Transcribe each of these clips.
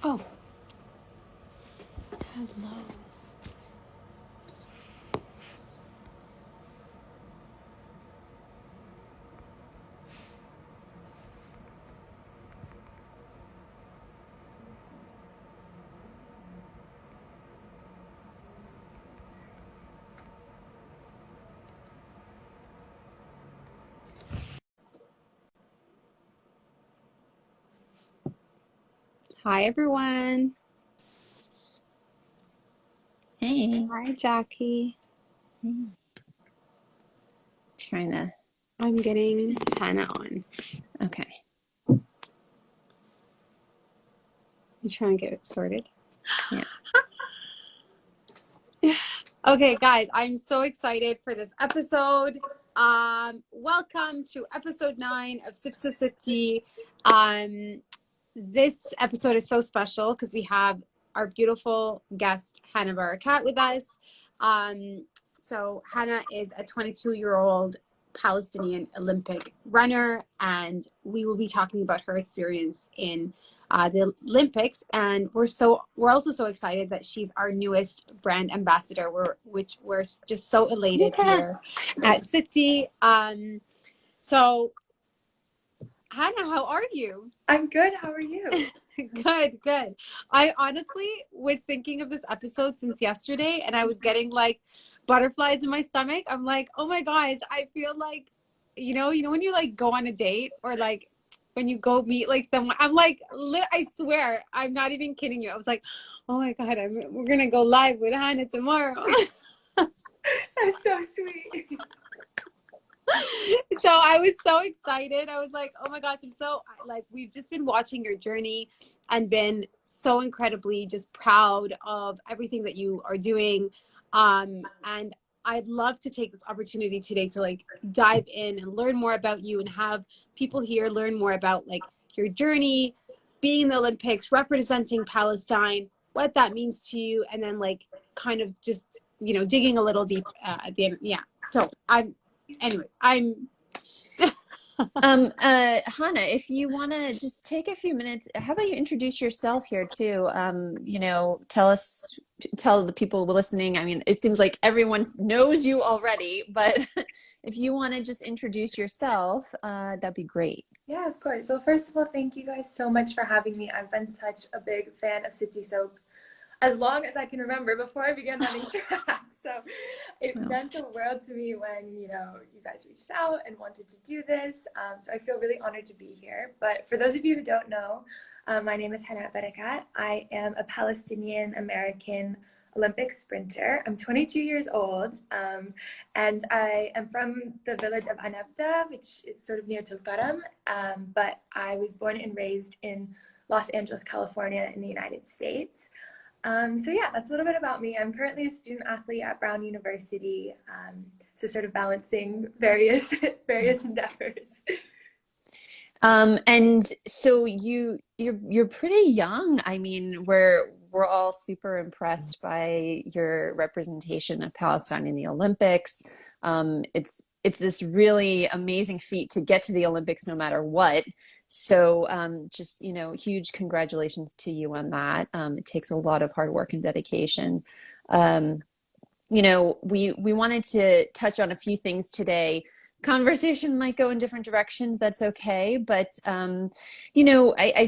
Oh, hello. Hi, everyone. Hey. Hi, Jackie. Trying to, I'm getting Hannah on. okay. I'm trying to get it sorted. Yeah. Okay, guys, I'm so excited for this episode. Welcome to episode 9 of Sitti. This episode is so special because we have our beautiful guest, Hanna Barakat, with us. So Hanna is a 22-year-old Palestinian Olympic runner, and we will be talking about her experience in the Olympics. And we're also so excited that she's our newest brand ambassador. Which we're just so elated here at Sitti. So Hanna, how are you? I'm good. How are you? Good. I honestly was thinking of this episode since yesterday, and I was getting like butterflies in my stomach. I'm like, oh my gosh, I feel like, when you like go on a date or like when you go meet like someone, I'm like, I swear, I'm not even kidding you. I was like, oh my God, we're gonna go live with Hannah tomorrow. That's so sweet. So I was so excited. I was like, oh my gosh, we've just been watching your journey and been so incredibly just proud of everything that you are doing. And I'd love to take this opportunity today to like dive in and learn more about you and have people here learn more about like your journey, being in the Olympics, representing Palestine, what that means to you, and then like kind of just, digging a little deep at the end. Yeah. So I'm Hannah, if you want to just take a few minutes, how about you introduce yourself here too? Tell the people listening. I mean, it seems like everyone knows you already, but if you want to just introduce yourself, that'd be great. Yeah, of course. Well, first of all, thank you guys so much for having me. I've been such a big fan of Sitti Soap as long as I can remember before I began running track. So it Well, meant the world to me when, you guys reached out and wanted to do this. So I feel really honored to be here. But for those of you who don't know, my name is Hanna Barakat. I am a Palestinian American Olympic sprinter. I'm 22 years old, and I am from the village of Anabta, which is sort of near Tulkarm, but I was born and raised in Los Angeles, California in the United States. So yeah, that's a little bit about me. I'm currently a student athlete at Brown University, so sort of balancing various endeavors. And so you're pretty young. I mean, we're all super impressed by your representation of Palestine in the Olympics. It's this really amazing feat to get to the Olympics no matter what. So just, huge congratulations to you on that. It takes a lot of hard work and dedication. Um, we wanted to touch on a few things today. Conversation might go in different directions. That's okay. But, I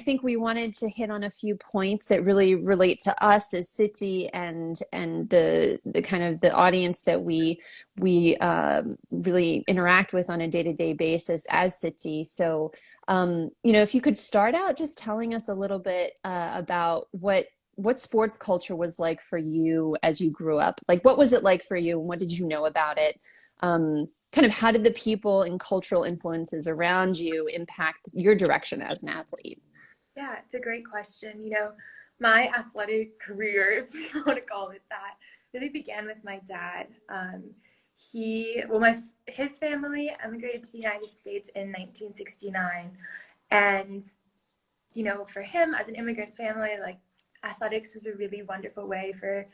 think we wanted to hit on a few points that really relate to us as Sitti and the kind of the audience that we really interact with on a day-to-day basis as Sitti. So, if you could start out just telling us a little bit about what sports culture was like for you as you grew up. Like, what was it like for you, and what did you know about it? Kind of how did the people and cultural influences around you impact your direction as an athlete? Yeah, it's a great question. My athletic career, if you want to call it that, really began with my dad. His family emigrated to the United States in 1969, and for him as an immigrant family, like athletics was a really wonderful way for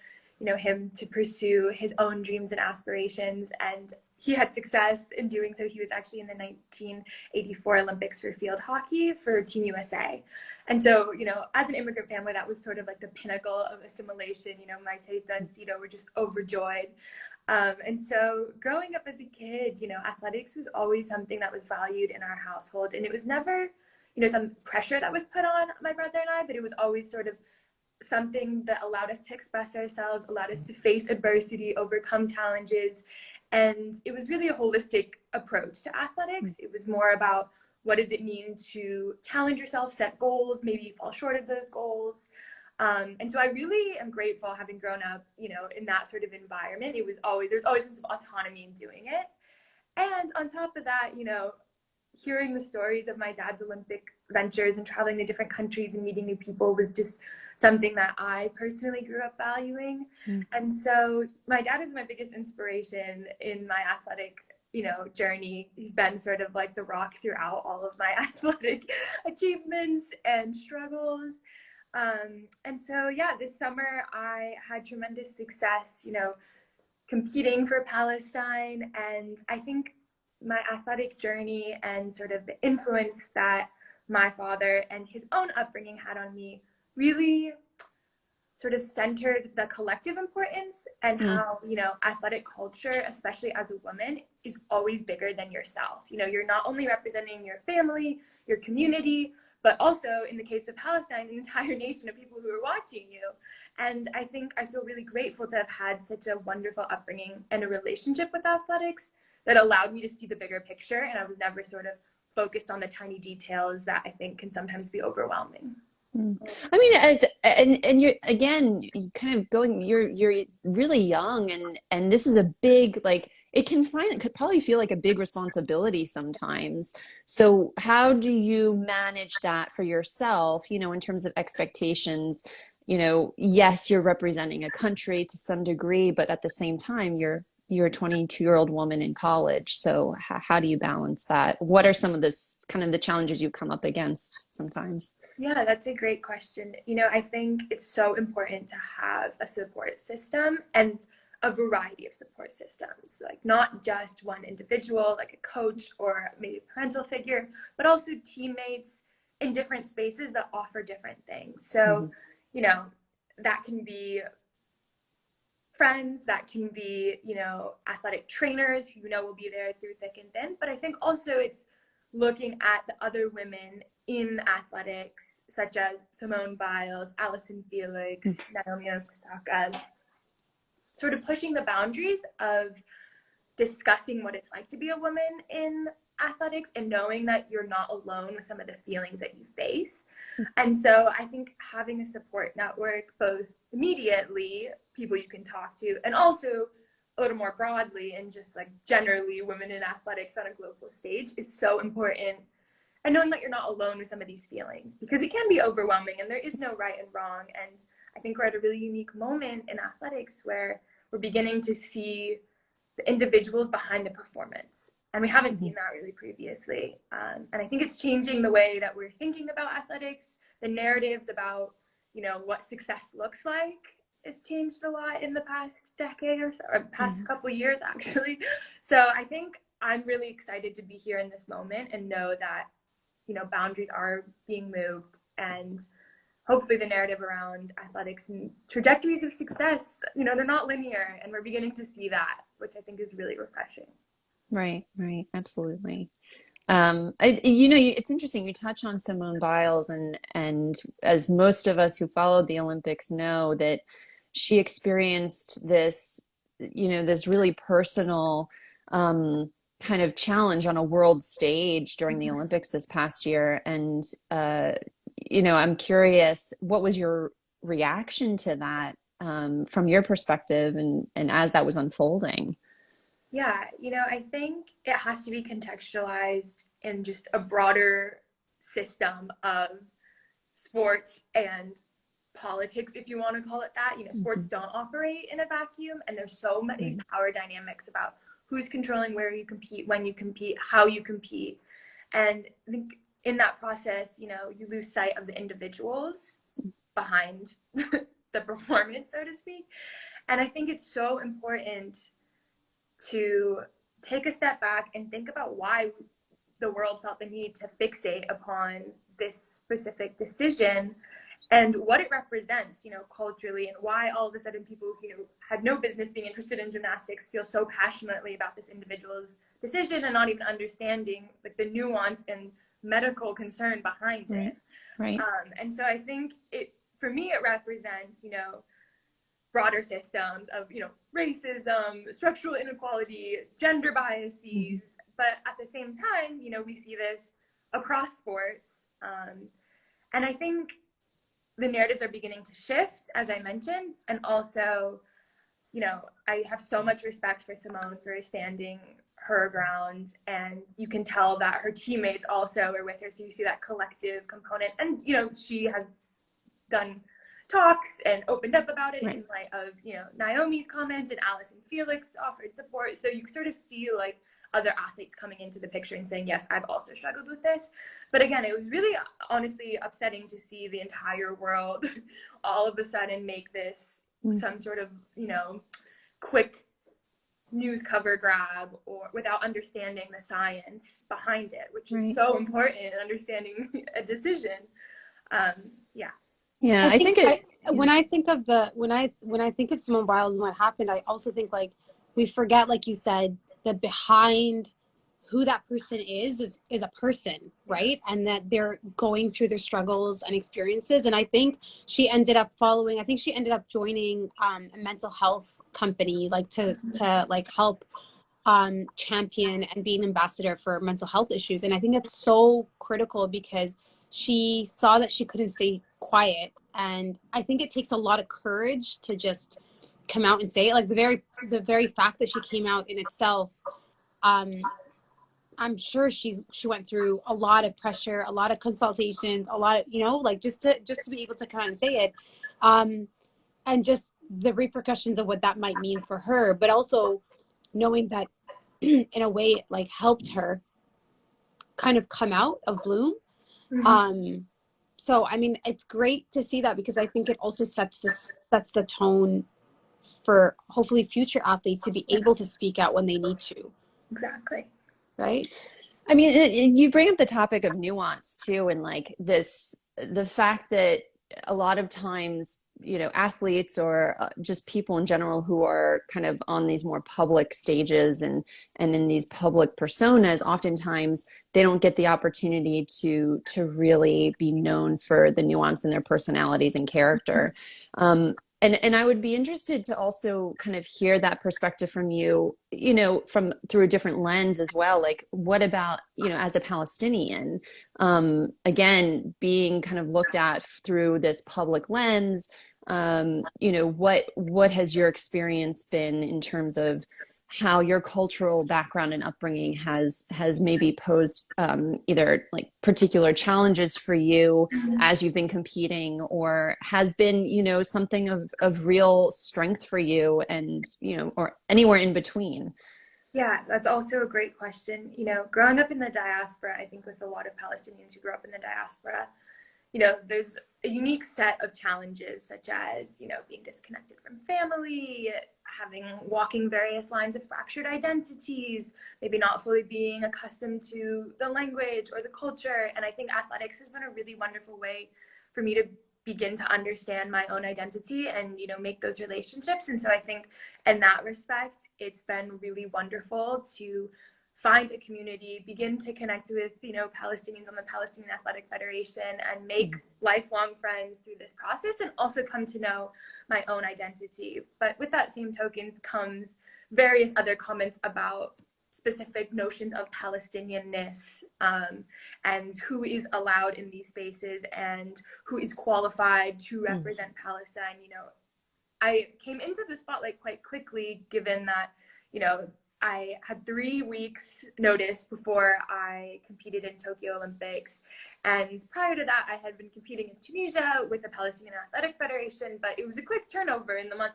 him to pursue his own dreams and aspirations. And he had success in doing so. He was actually in the 1984 Olympics for field hockey for Team USA. And so, you know, as an immigrant family, that was sort of like the pinnacle of assimilation. You know, my teta and Sito were just overjoyed. And so growing up as a kid, you know, athletics was always something that was valued in our household. And it was never, you know, some pressure that was put on my brother and I, but it was always sort of something that allowed us to express ourselves, allowed us to face adversity, overcome challenges. And it was really a holistic approach to athletics. It was more about what does it mean to challenge yourself, set goals, maybe fall short of those goals. And so I really am grateful having grown up, you know, in that sort of environment. There's always a sense of autonomy in doing it. And on top of that, you know, hearing the stories of my dad's Olympic ventures and traveling to different countries and meeting new people was just something that I personally grew up valuing. And so my dad is my biggest inspiration in my athletic, you know, journey. He's been sort of like the rock throughout all of my athletic achievements and struggles. And so, yeah, this summer I had tremendous success, you know, competing for Palestine. And I think my athletic journey and sort of the influence that my father and his own upbringing had on me really sort of centered the collective importance and how, you know, athletic culture, especially as a woman, is always bigger than yourself. You know, you're not only representing your family, your community, but also in the case of Palestine, an entire nation of people who are watching you. And I think I feel really grateful to have had such a wonderful upbringing and a relationship with athletics that allowed me to see the bigger picture. And I was never sort of focused on the tiny details that I think can sometimes be overwhelming. I mean, and you're again, you kind of going, you're really young, and this is a big, like, it could probably feel like a big responsibility sometimes. So how do you manage that for yourself, you know, in terms of expectations? You know, yes, you're representing a country to some degree, but at the same time, you're a 22-year-old woman in college. So how do you balance that? What are some of this kind of the challenges you come up against sometimes? Yeah, that's a great question. You know, I think it's so important to have a support system and a variety of support systems, like not just one individual, like a coach or maybe a parental figure, but also teammates in different spaces that offer different things. So, you know, that can be friends, that can be, you know, athletic trainers who you know will be there through thick and thin. But I think also it's looking at the other women in athletics, such as Simone Biles, Allison Felix, Naomi Osaka, sort of pushing the boundaries of discussing what it's like to be a woman in athletics and knowing that you're not alone with some of the feelings that you face. And so I think having a support network, both immediately, people you can talk to, and also a little more broadly and just like generally women in athletics on a global stage is so important. And knowing that you're not alone with some of these feelings, because it can be overwhelming and there is no right and wrong. And I think we're at a really unique moment in athletics where we're beginning to see the individuals behind the performance. And we haven't seen that really previously. And I think it's changing the way that we're thinking about athletics. The narratives about, you know, what success looks like has changed a lot in the past decade or so, or past couple of years, actually. So I think I'm really excited to be here in this moment and know that, you know, boundaries are being moved, and hopefully the narrative around athletics and trajectories of success, you know, they're not linear, and we're beginning to see that, which I think is really refreshing. Right, absolutely. You know, it's interesting. You touch on Simone Biles, and as most of us who followed the Olympics know, that she experienced this, you know, this really personal kind of challenge on a world stage during the Olympics this past year. And, you know, I'm curious, what was your reaction to that from your perspective and as that was unfolding? Yeah, you know, I think it has to be contextualized in just a broader system of sports and politics, if you want to call it that. You know, sports don't operate in a vacuum, and there's so many power dynamics about who's controlling where you compete, when you compete, how you compete. And I think in that process, you know, you lose sight of the individuals behind the performance, so to speak. And I think it's so important to take a step back and think about why the world felt the need to fixate upon this specific decision and what it represents, culturally, and why all of a sudden people who had no business being interested in gymnastics feel so passionately about this individual's decision and not even understanding like the nuance and medical concern behind it. Right. And so I think for me, it represents, broader systems of, racism, structural inequality, gender biases. But at the same time, we see this across sports. And I think the narratives are beginning to shift, as I mentioned. And also, I have so much respect for Simone for standing her ground. And you can tell that her teammates also are with her. So you see that collective component. And, she has done talks and opened up about it in light of, Naomi's comments, and Alice and Felix offered support. So you sort of see like other athletes coming into the picture and saying, yes, I've also struggled with this. But again, it was really honestly upsetting to see the entire world all of a sudden make this some sort of, quick news cover grab, or without understanding the science behind it, which is so important in understanding a decision. Yeah, I think when I think of Simone Biles and what happened, I also think like we forget, like you said, that behind who that person is a person, right? And that they're going through their struggles and experiences. And I think she ended up joining a mental health company, like to like help champion and be an ambassador for mental health issues. And I think it's so critical because she saw that she couldn't stay quiet. And I think it takes a lot of courage to just come out and say it. Like the very fact that she came out in itself, I'm sure she went through a lot of pressure, a lot of consultations, a lot of, like just to be able to come out and say it. And just the repercussions of what that might mean for her, but also knowing that in a way it like helped her kind of come out of bloom. So I mean, it's great to see that, because I think it also sets the tone for hopefully future athletes to be able to speak out when they need to. Exactly. Right. I mean, you bring up the topic of nuance too, and like the fact that a lot of times, athletes or just people in general who are kind of on these more public stages and in these public personas, oftentimes they don't get the opportunity to really be known for the nuance in their personalities and character. And I would be interested to also kind of hear that perspective from you, from through a different lens as well. Like, what about, as a Palestinian, again, being kind of looked at through this public lens, what has your experience been in terms of how your cultural background and upbringing has maybe posed either like particular challenges for you as you've been competing, or has been, something of real strength for you, and, or anywhere in between? Yeah, that's also a great question. Growing up in the diaspora, I think with a lot of Palestinians who grew up in the diaspora, there's a unique set of challenges, such as, being disconnected from family, walking various lines of fractured identities, maybe not fully being accustomed to the language or the culture. And I think athletics has been a really wonderful way for me to begin to understand my own identity and, make those relationships. And so I think in that respect, it's been really wonderful to find a community, begin to connect with, Palestinians on the Palestinian Athletic Federation, and make lifelong friends through this process, and also come to know my own identity. But with that same token comes various other comments about specific notions of Palestinianness, and who is allowed in these spaces and who is qualified to represent Palestine. I came into the spotlight quite quickly, given that, I had 3 weeks notice before I competed in Tokyo Olympics. And prior to that, I had been competing in Tunisia with the Palestinian Athletic Federation, but it was a quick turnover in like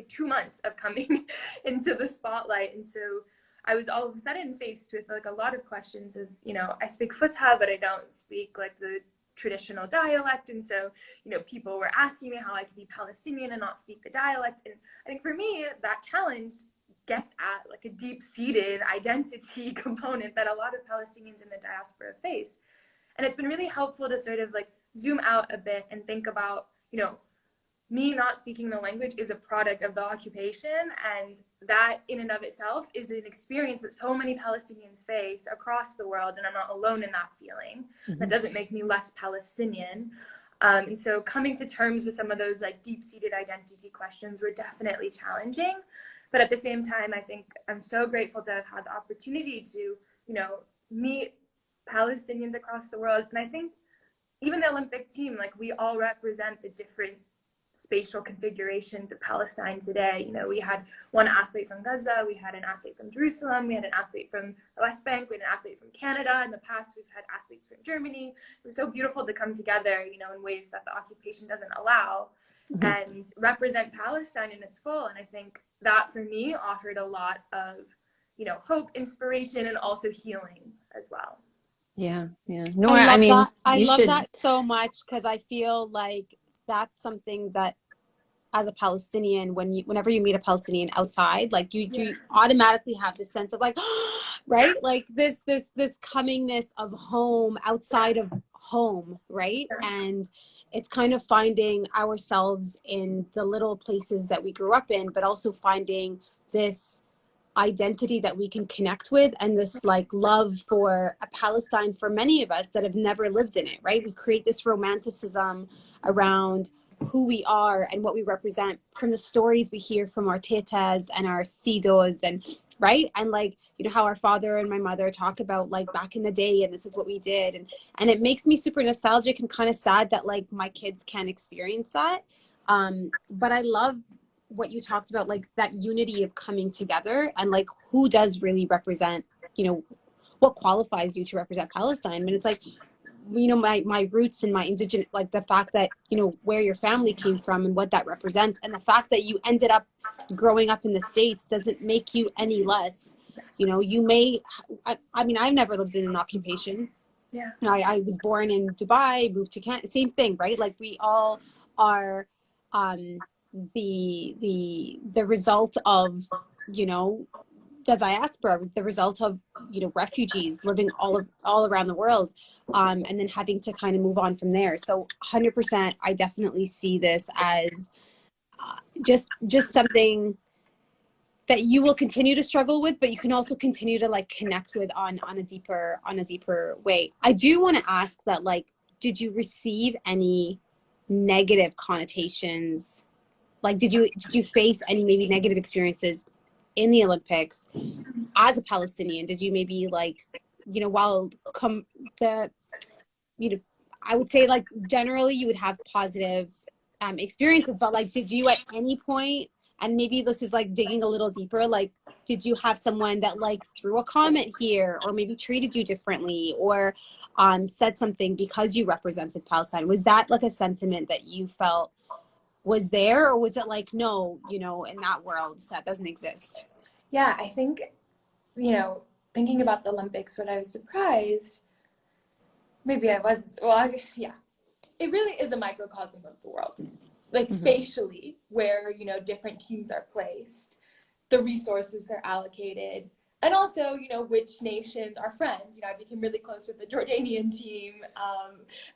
2 months of coming into the spotlight. And so I was all of a sudden faced with like a lot of questions of, I speak Fusha, but I don't speak like the traditional dialect. And so, people were asking me how I could be Palestinian and not speak the dialect. And I think for me, that challenge, gets at like a deep-seated identity component that a lot of Palestinians in the diaspora face. And it's been really helpful to sort of like zoom out a bit and think about, you know, me not speaking the language is a product of the occupation, and that in and of itself is an experience that so many Palestinians face across the world, and I'm not alone in that feeling. That doesn't make me less Palestinian. And so coming to terms with some of those like deep-seated identity questions were definitely challenging. But at the same time, I think I'm so grateful to have had the opportunity to, you know, meet Palestinians across the world. And I think even the Olympic team, like we all represent the different spatial configurations of Palestine today. You know, we had one athlete from Gaza, we had an athlete from Jerusalem, we had an athlete from the West Bank, we had an athlete from Canada. In the past, we've had athletes from Germany. It was so beautiful to come together, you know, in ways that the occupation doesn't allow, and represent Palestine in its full. And I think that for me offered a lot of, you know, hope, inspiration, and also healing as well. Yeah, yeah. Nora, I mean, that. I you love should. that so much, because I feel like that's something that as a Palestinian, whenever you meet a Palestinian outside, like you automatically have this sense of like, right? Like this comingness of home outside of home, right? And it's kind of finding ourselves in the little places that we grew up in, but also finding this identity that we can connect with, and this like love for a Palestine for many of us that have never lived in it, right? We create this romanticism around who we are and what we represent from the stories we hear from our tetas and our sidos, and right, and like, you know, how our father and my mother talk about like back in the day, and this is what we did, and it makes me super nostalgic and kind of sad that like my kids can't experience that. But I love what you talked about, like that unity of coming together, and like who does really represent, you know, what qualifies you to represent Palestine. I mean, it's like, you know, my roots and my indigenous, like the fact that, you know, where your family came from and what that represents, and the fact that you ended up growing up in the States doesn't make you any less. You know, you may, I mean, I've never lived in an occupation. Yeah. You know, I was born in Dubai, moved to Canada, same thing, right? Like we all are the result of, you know, the diaspora, the result of, you know, refugees living all around the world, and then having to kind of move on from there. So 100%, I definitely see this as just something that you will continue to struggle with, but you can also continue to like connect with on a deeper way. I do want to ask that, like, did you receive any negative connotations? Like, did you face any maybe negative experiences in the Olympics as a Palestinian? Did you maybe like, you know, you know, I would say like generally you would have positive experiences, but like, did you at any point, and maybe this is like digging a little deeper, like, did you have someone that like threw a comment here, or maybe treated you differently, or said something because you represented Palestine? Was that like a sentiment that you felt was there, or was it like, no, you know, in that world that doesn't exist? Yeah, I think, you know, thinking about the Olympics, when I was surprised, maybe I wasn't, well, yeah, it really is a microcosm of the world, like spatially, where, you know, different teams are placed, the resources they're allocated, and also, you know, which nations are friends. You know, I became really close with the Jordanian team,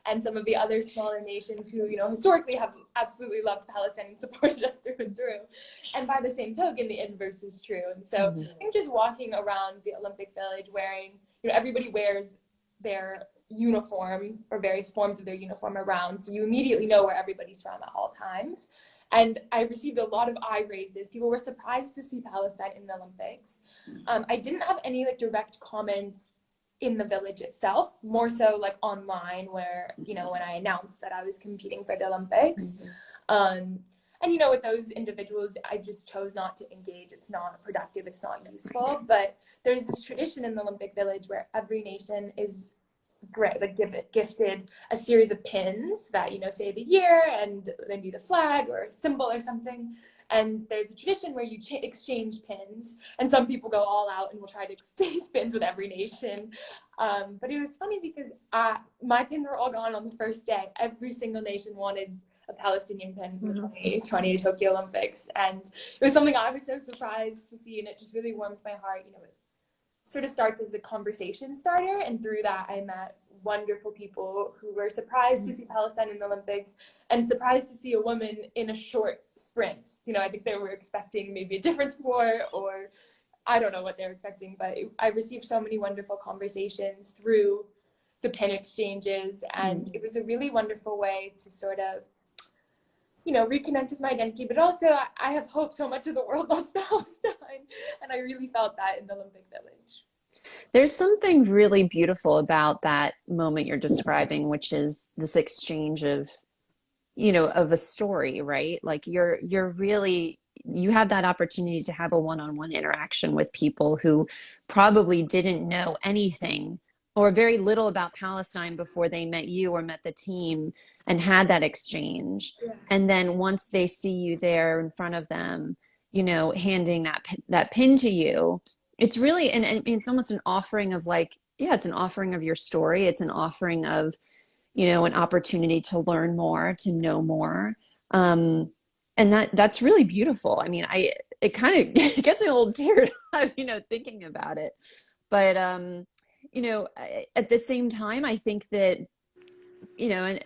and some of the other smaller nations who, you know, historically have absolutely loved Palestine and supported us through and through. And by the same token, the inverse is true. And so I think just walking around the Olympic Village wearing, you know, everybody wears their uniform or various forms of their uniform around, so you immediately know where everybody's from at all times. And I received a lot of eye raises. People were surprised to see Palestine in the Olympics. I didn't have any like direct comments in the village itself, more so like online, where, you know, when I announced that I was competing for the Olympics. And, you know, with those individuals, I just chose not to engage. It's not productive, it's not useful. But there's this tradition in the Olympic Village where every nation is gifted a series of pins that, you know, say the year and maybe the flag or a symbol or something. And there's a tradition where you exchange pins, and some people go all out and will try to exchange pins with every nation. But it was funny because my pins were all gone on the first day. Every single nation wanted a Palestinian pin for the 2020 Tokyo Olympics. And it was something I was so surprised to see, and it just really warmed my heart. You know, it sort of starts as a conversation starter, and through that I met wonderful people who were surprised to see Palestine in the Olympics and surprised to see a woman in a short sprint. You know, I think they were expecting maybe a different sport, or I don't know what they were expecting, but I received so many wonderful conversations through the pin exchanges, and it was a really wonderful way to sort of, you know, reconnect with my identity, but also I have hope. So much of the world loves Palestine, and I really felt that in the Olympic Village. There's something really beautiful about that moment you're describing, which is this exchange of, you know, of a story, right? Like you're really, you had that opportunity to have a one-on-one interaction with people who probably didn't know anything or very little about Palestine before they met you or met the team and had that exchange. Yeah. And then once they see you there in front of them, you know, handing that pin to you, it's really, and it's almost an offering of like, yeah, it's an offering of your story. It's an offering of, you know, an opportunity to learn more, to know more. And that's really beautiful. I mean, it kind of gets me a little teared up, you know, thinking about it. But, you know, at the same time, I think that, you know, and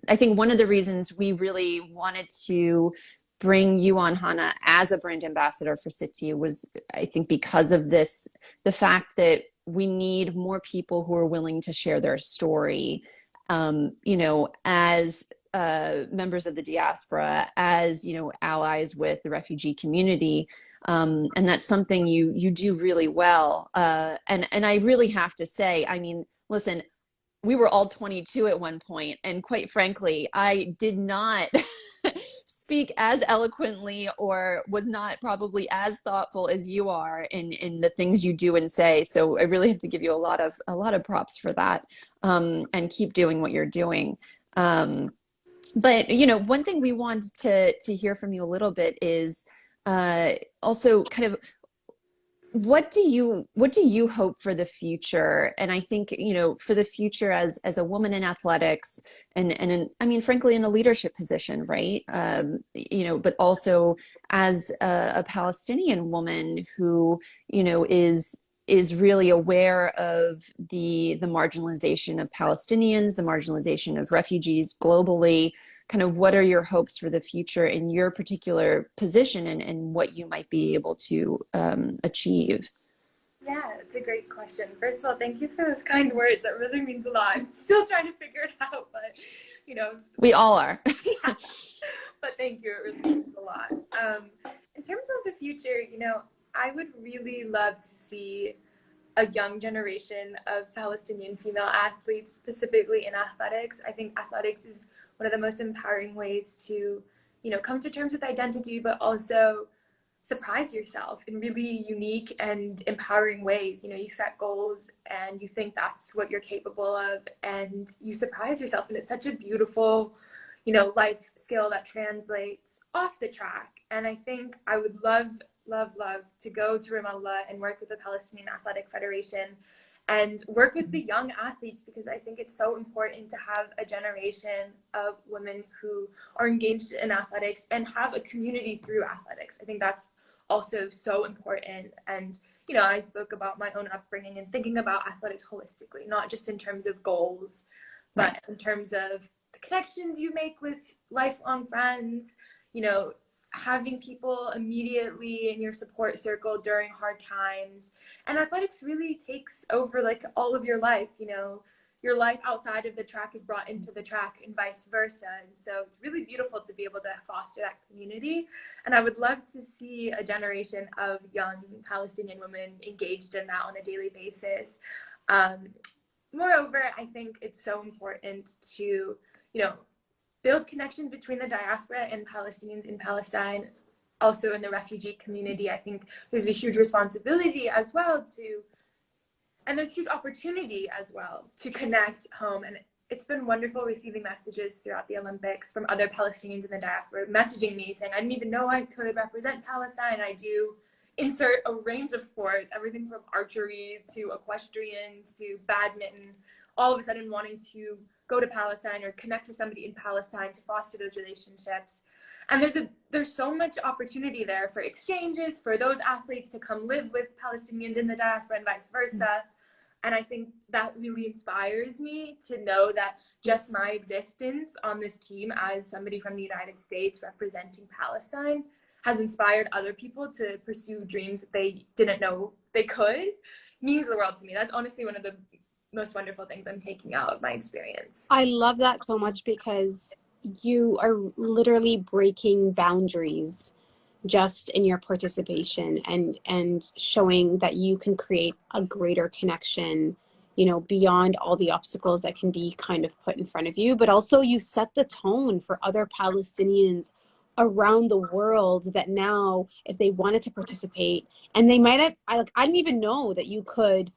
I think one of the reasons we really wanted to bring you on, Hanna, as a brand ambassador for Sitti was, I think, because of this, the fact that we need more people who are willing to share their story, you know, as members of the diaspora, as, you know, allies with the refugee community. And that's something you do really well. And I really have to say, I mean, listen, we were all 22 at one point, and quite frankly, I did not speak as eloquently or was not probably as thoughtful as you are in the things you do and say. So I really have to give you a lot of props for that, and keep doing what you're doing. But you know, one thing we want to hear from you a little bit is also kind of what do you hope for the future? And I think, you know, for the future as a woman in athletics and I mean, frankly, in a leadership position, right? You know, but also as a Palestinian woman who, you know, is really aware of the marginalization of Palestinians, the marginalization of refugees globally. Kind of what are your hopes for the future in your particular position and what you might be able to achieve? Yeah, it's a great question. First of all, thank you for those kind words. That really means a lot. I'm still trying to figure it out, but you know, we all are. Yeah. But thank you. It really means a lot. In terms of the future, you know, I would really love to see a young generation of Palestinian female athletes, specifically in athletics. I think athletics is one of the most empowering ways to, you know, come to terms with identity, but also surprise yourself in really unique and empowering ways. You know, you set goals and you think that's what you're capable of, and you surprise yourself. And it's such a beautiful, you know, life skill that translates off the track. And I think I would love to go to Ramallah and work with the Palestinian Athletic Federation and work with the young athletes, because I think it's so important to have a generation of women who are engaged in athletics and have a community through athletics. I think that's also so important. And, you know, I spoke about my own upbringing and thinking about athletics holistically, not just in terms of goals, but in terms of the connections you make with lifelong friends, you know, having people immediately in your support circle during hard times. And athletics really takes over like all of your life. You know, your life outside of the track is brought into the track and vice versa. And so it's really beautiful to be able to foster that community. And I would love to see a generation of young Palestinian women engaged in that on a daily basis. Moreover, I think it's so important to, you know, build connections between the diaspora and Palestinians in Palestine, also in the refugee community. I think there's a huge responsibility as well and there's huge opportunity as well to connect home. And it's been wonderful receiving messages throughout the Olympics from other Palestinians in the diaspora messaging me saying, I didn't even know I could represent Palestine. I do insert a range of sports, everything from archery to equestrian to badminton, all of a sudden wanting to go to Palestine or connect with somebody in Palestine to foster those relationships. And there's so much opportunity there for exchanges, for those athletes to come live with Palestinians in the diaspora and vice versa. And I think that really inspires me to know that just my existence on this team as somebody from the United States representing Palestine has inspired other people to pursue dreams that they didn't know they could, means the world to me. That's honestly one of the most wonderful things I'm taking out of my experience. I love that so much because you are literally breaking boundaries just in your participation and showing that you can create a greater connection, you know, beyond all the obstacles that can be kind of put in front of you. But also you set the tone for other Palestinians around the world that now if they wanted to participate, and they might have, I didn't even know that you could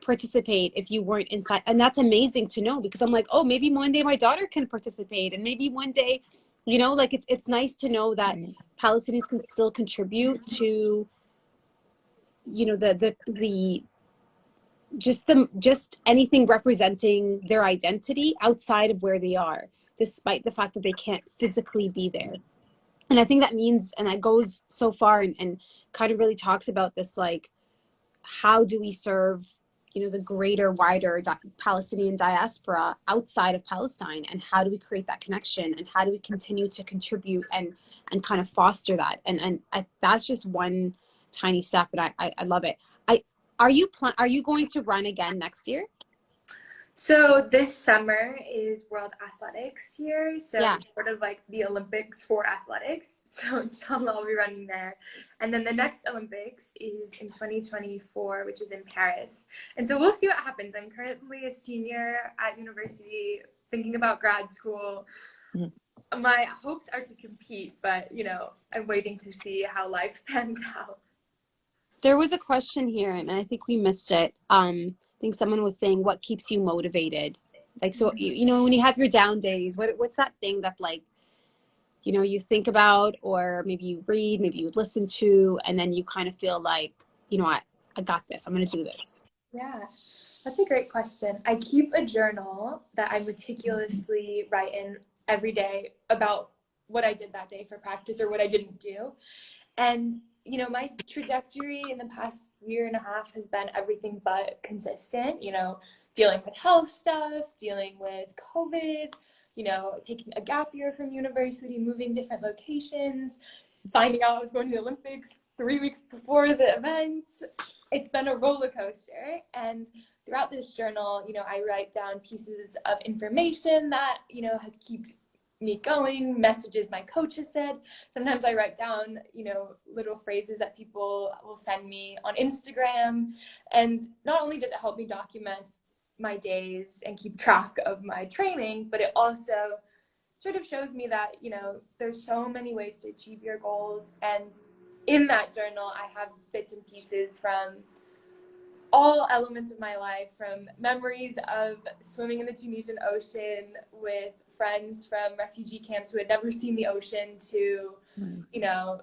participate if you weren't inside. And that's amazing to know, because I'm like, oh, maybe one day my daughter can participate, and maybe one day, you know, like it's nice to know that Palestinians can still contribute to, you know, just anything representing their identity outside of where they are, despite the fact that they can't physically be there. And I think that means, and that goes so far and kind of really talks about this, like, how do we serve, you know, the greater, wider Palestinian diaspora outside of Palestine, and how do we create that connection, and how do we continue to contribute and kind of foster that, and that's just one tiny step, and I love it. Are you going to run again next year? So this summer is World Athletics year, so Yeah. it's sort of like the Olympics for athletics. So inshallah, I'll be running there. And then the next Olympics is in 2024, which is in Paris. And so we'll see what happens. I'm currently a senior at university, thinking about grad school. Mm-hmm. My hopes are to compete, but, you know, I'm waiting to see how life pans out. There was a question here, and I think we missed it. I think someone was saying, what keeps you motivated? Like, so, you know, when you have your down days, what's that thing that, like, you know, you think about, or maybe you read, maybe you listen to, and then you kind of feel like, you know what, I got this, I'm going to do this. Yeah, that's a great question. I keep a journal that I meticulously write in every day about what I did that day for practice or what I didn't do. And you know, my trajectory in the past year and a half has been everything but consistent, you know, dealing with health stuff, dealing with COVID, you know, taking a gap year from university, moving different locations, finding out I was going to the Olympics 3 weeks before the event. It's been a roller coaster. And throughout this journal, you know, I write down pieces of information that, you know, has kept me going, messages my coach has said. Sometimes I write down, you know, little phrases that people will send me on Instagram. And not only does it help me document my days and keep track of my training, but it also sort of shows me that, you know, there's so many ways to achieve your goals. And in that journal, I have bits and pieces from all elements of my life, from memories of swimming in the Tunisian Ocean with friends from refugee camps who had never seen the ocean, to, you know,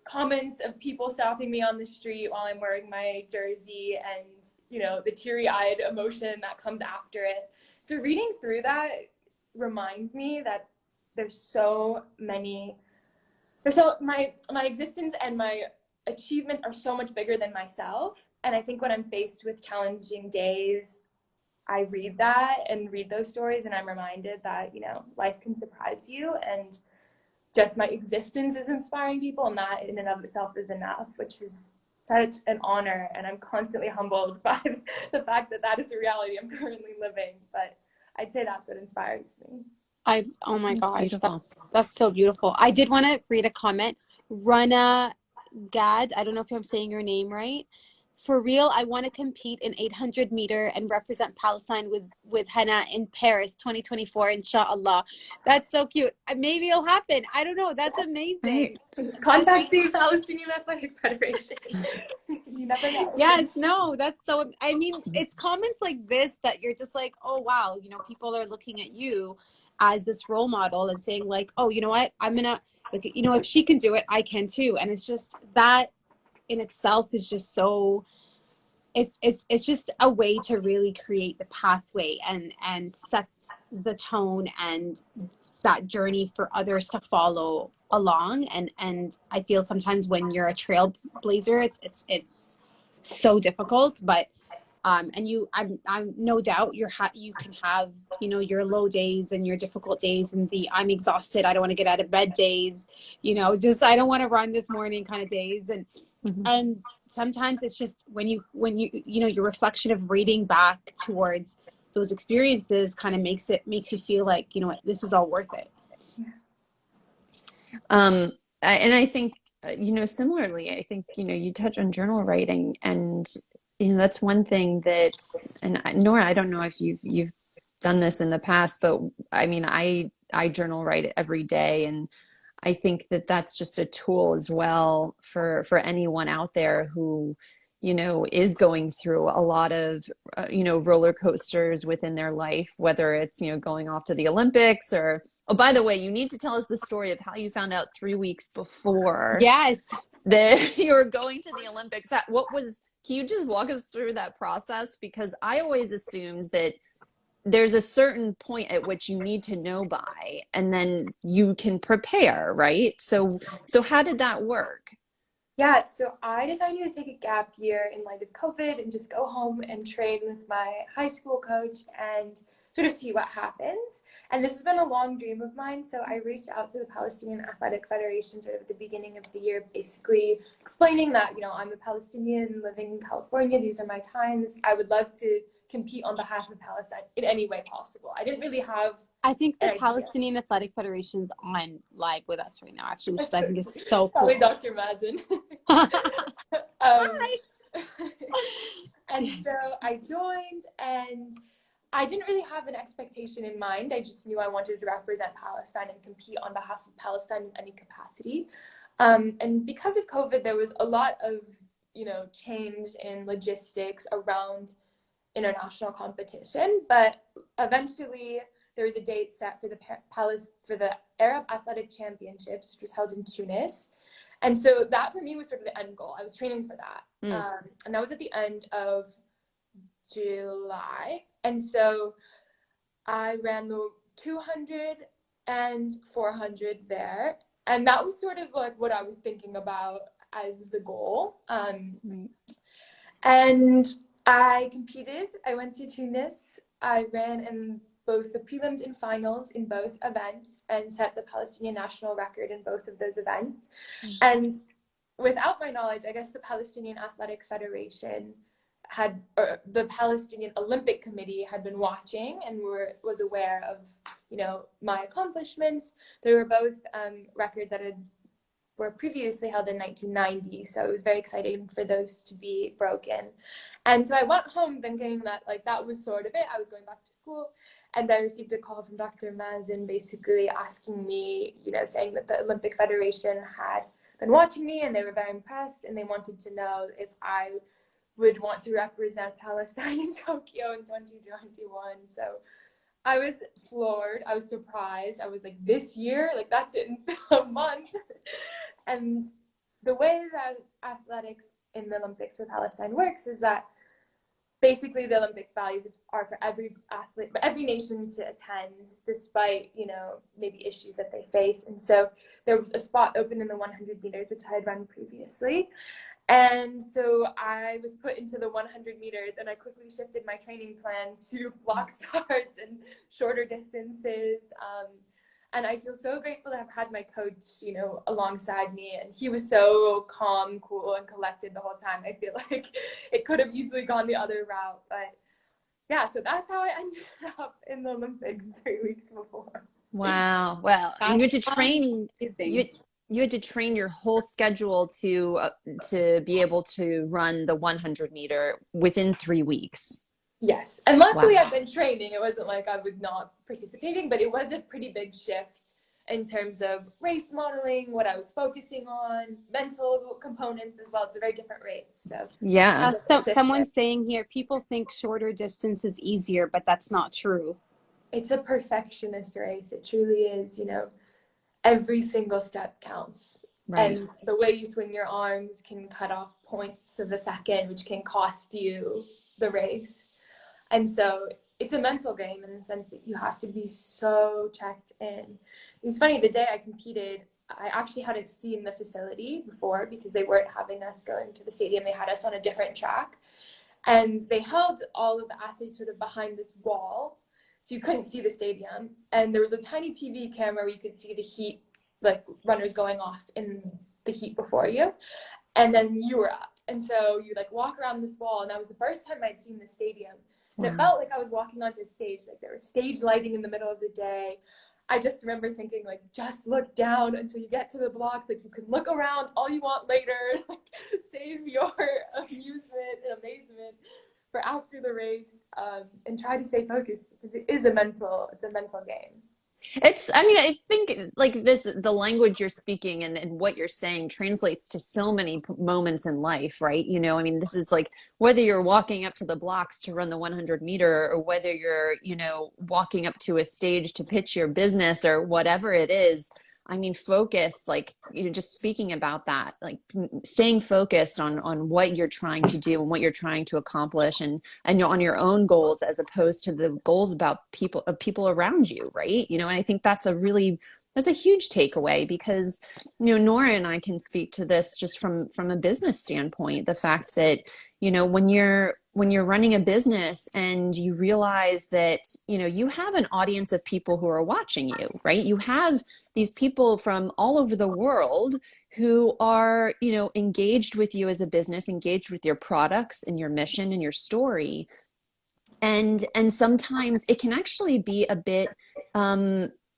comments of people stopping me on the street while I'm wearing my jersey, and, you know, the teary-eyed emotion that comes after it. So reading through that reminds me that my existence and my achievements are so much bigger than myself. And I think when I'm faced with challenging days, I read that and read those stories, and I'm reminded that, you know, life can surprise you, and just my existence is inspiring people, and that in and of itself is enough, which is such an honor. And I'm constantly humbled by the fact that that is the reality I'm currently living. But I'd say that's what inspires me. Oh my gosh, that's so beautiful. I did want to read a comment. Rana Gad, I don't know if I'm saying your name right. For real, I want to compete in 800 meter and represent Palestine with Hanna in Paris 2024, inshallah. That's so cute. Maybe it'll happen. I don't know. That's amazing. Contact the Palestinian Athletic Federation. You never know. Yes, no, that's so, I mean, it's comments like this that you're just like, oh, wow, you know, people are looking at you as this role model and saying like, oh, you know what, I'm going to, like, you know, if she can do it, I can too. And it's just that in itself is just so it's just a way to really create the pathway and set the tone and that journey for others to follow along. And I feel sometimes when you're a trailblazer, it's so difficult. But and I'm no doubt you can have, you know, your low days and your difficult days and the I'm exhausted, I don't want to get out of bed days, you know, just I don't want to run this morning kind of days. And sometimes it's just when you you know, your reflection of reading back towards those experiences kind of makes you feel like, you know what, this is all worth it. And I think, you know, similarly, I think, you know, you touch on journal writing, and, you know, that's one thing that, and Nora, I don't know if you've done this in the past, but I mean, I journal write every day, and I think that that's just a tool as well for anyone out there who, you know, is going through a lot of, you know, roller coasters within their life, whether it's, you know, going off to the Olympics or, oh, by the way, you need to tell us the story of how you found out 3 weeks before Yes. that you were going to the Olympics. Can you just walk us through that process? Because I always assumed that there's a certain point at which you need to know by, and then you can prepare, right? So how did that work? Yeah, so I decided to take a gap year in light of COVID and just go home and train with my high school coach and sort of see what happens. And this has been a long dream of mine. So I reached out to the Palestinian Athletic Federation sort of at the beginning of the year, basically explaining that, you know, I'm a Palestinian living in California. These are my times. I would love to compete on behalf of Palestine in any way possible. I didn't really have. I think the an idea. Palestinian Athlec Federation's on live with us right now, actually, which That's I think is so cool. Probably Dr. Mazen. Hi. And so I joined, and I didn't really have an expectation in mind. I just knew I wanted to represent Palestine and compete on behalf of Palestine in any capacity. And because of COVID, there was a lot of, you know, change in logistics around international competition. But eventually, there was a date set for the Arab Athletic Championships, which was held in Tunis. And so that for me was sort of the end goal. I was training for that. And that was at the end of July. And so I ran the 200 and 400 there. And that was sort of like what I was thinking about as the goal. And I competed. I went to Tunis. I ran in both the prelims and finals in both events and set the Palestinian national record in both of those events. And without my knowledge, I guess the Palestinian Athletic Federation or the Palestinian Olympic Committee had been watching and was aware of, you know, my accomplishments. They were both records that were previously held in 1990, so it was very exciting for those to be broken. And so I went home thinking that, like, that was sort of it. I was going back to school, and I received a call from Dr. Mazen basically asking me, you know, saying that the Olympic Federation had been watching me and they were very impressed, and they wanted to know if I would want to represent Palestine in Tokyo in 2021. So I was floored. I was surprised. I was like, this year? Like, that's in a month. And the way that athletics in the Olympics for Palestine works is that basically the Olympics values are for every athlete, but every nation to attend, despite, you know, maybe issues that they face. And so there was a spot open in the 100 meters, which I had run previously. And so I was put into the 100 meters, and I quickly shifted my training plan to block starts and shorter distances. And I feel so grateful to have had my coach, you know, alongside me. And he was so calm, cool, and collected the whole time. I feel like it could have easily gone the other route. But yeah, so that's how I ended up in the Olympics 3 weeks before. Wow. Well, you had to train. You had to train your whole schedule to be able to run the 100 meter within 3 weeks. Yes. And luckily, wow. I've been training. It wasn't like I was not participating, but it was a pretty big shift in terms of race modeling, what I was focusing on, mental components as well. It's a very different race. So yeah. So someone's saying here, people think shorter distance is easier, but that's not true. It's a perfectionist race. It truly is, you know, every single step counts. Right. And the way you swing your arms can cut off points of a second, which can cost you the race. And so it's a mental game in the sense that you have to be so checked in. It was funny, the day I competed, I actually hadn't seen the facility before because they weren't having us go into the stadium. They had us on a different track. And they held all of the athletes sort of behind this wall, so you couldn't see the stadium. And there was a tiny TV camera where you could see the heat, like runners going off in the heat before you. And then you were up. And so you like walk around this wall, and that was the first time I'd seen the stadium. And it felt like I was walking onto a stage, like there was stage lighting in the middle of the day. I just remember thinking, like, just look down until you get to the blocks. Like, you can look around all you want later. Like, save your amusement and amazement for after the race, and try to stay focused because it's a mental game. I mean, I think like this, the language you're speaking and what you're saying translates to so many moments in life, right? You know, I mean, this is like whether you're walking up to the blocks to run the 100-meter or whether you're, you know, walking up to a stage to pitch your business or whatever it is. I mean, focus, like, you know, just speaking about that, like staying focused on what you're trying to do and what you're trying to accomplish and on your own goals as opposed to the goals about people around you, right? You know, and I think that's a huge takeaway because, you know, Nora and I can speak to this just from a business standpoint. The fact that, you know, when you're running a business and you realize that, you know, you have an audience of people who are watching you, right? You have these people from all over the world who are, you know, engaged with you as a business, engaged with your products and your mission and your story. And sometimes it can actually be a bit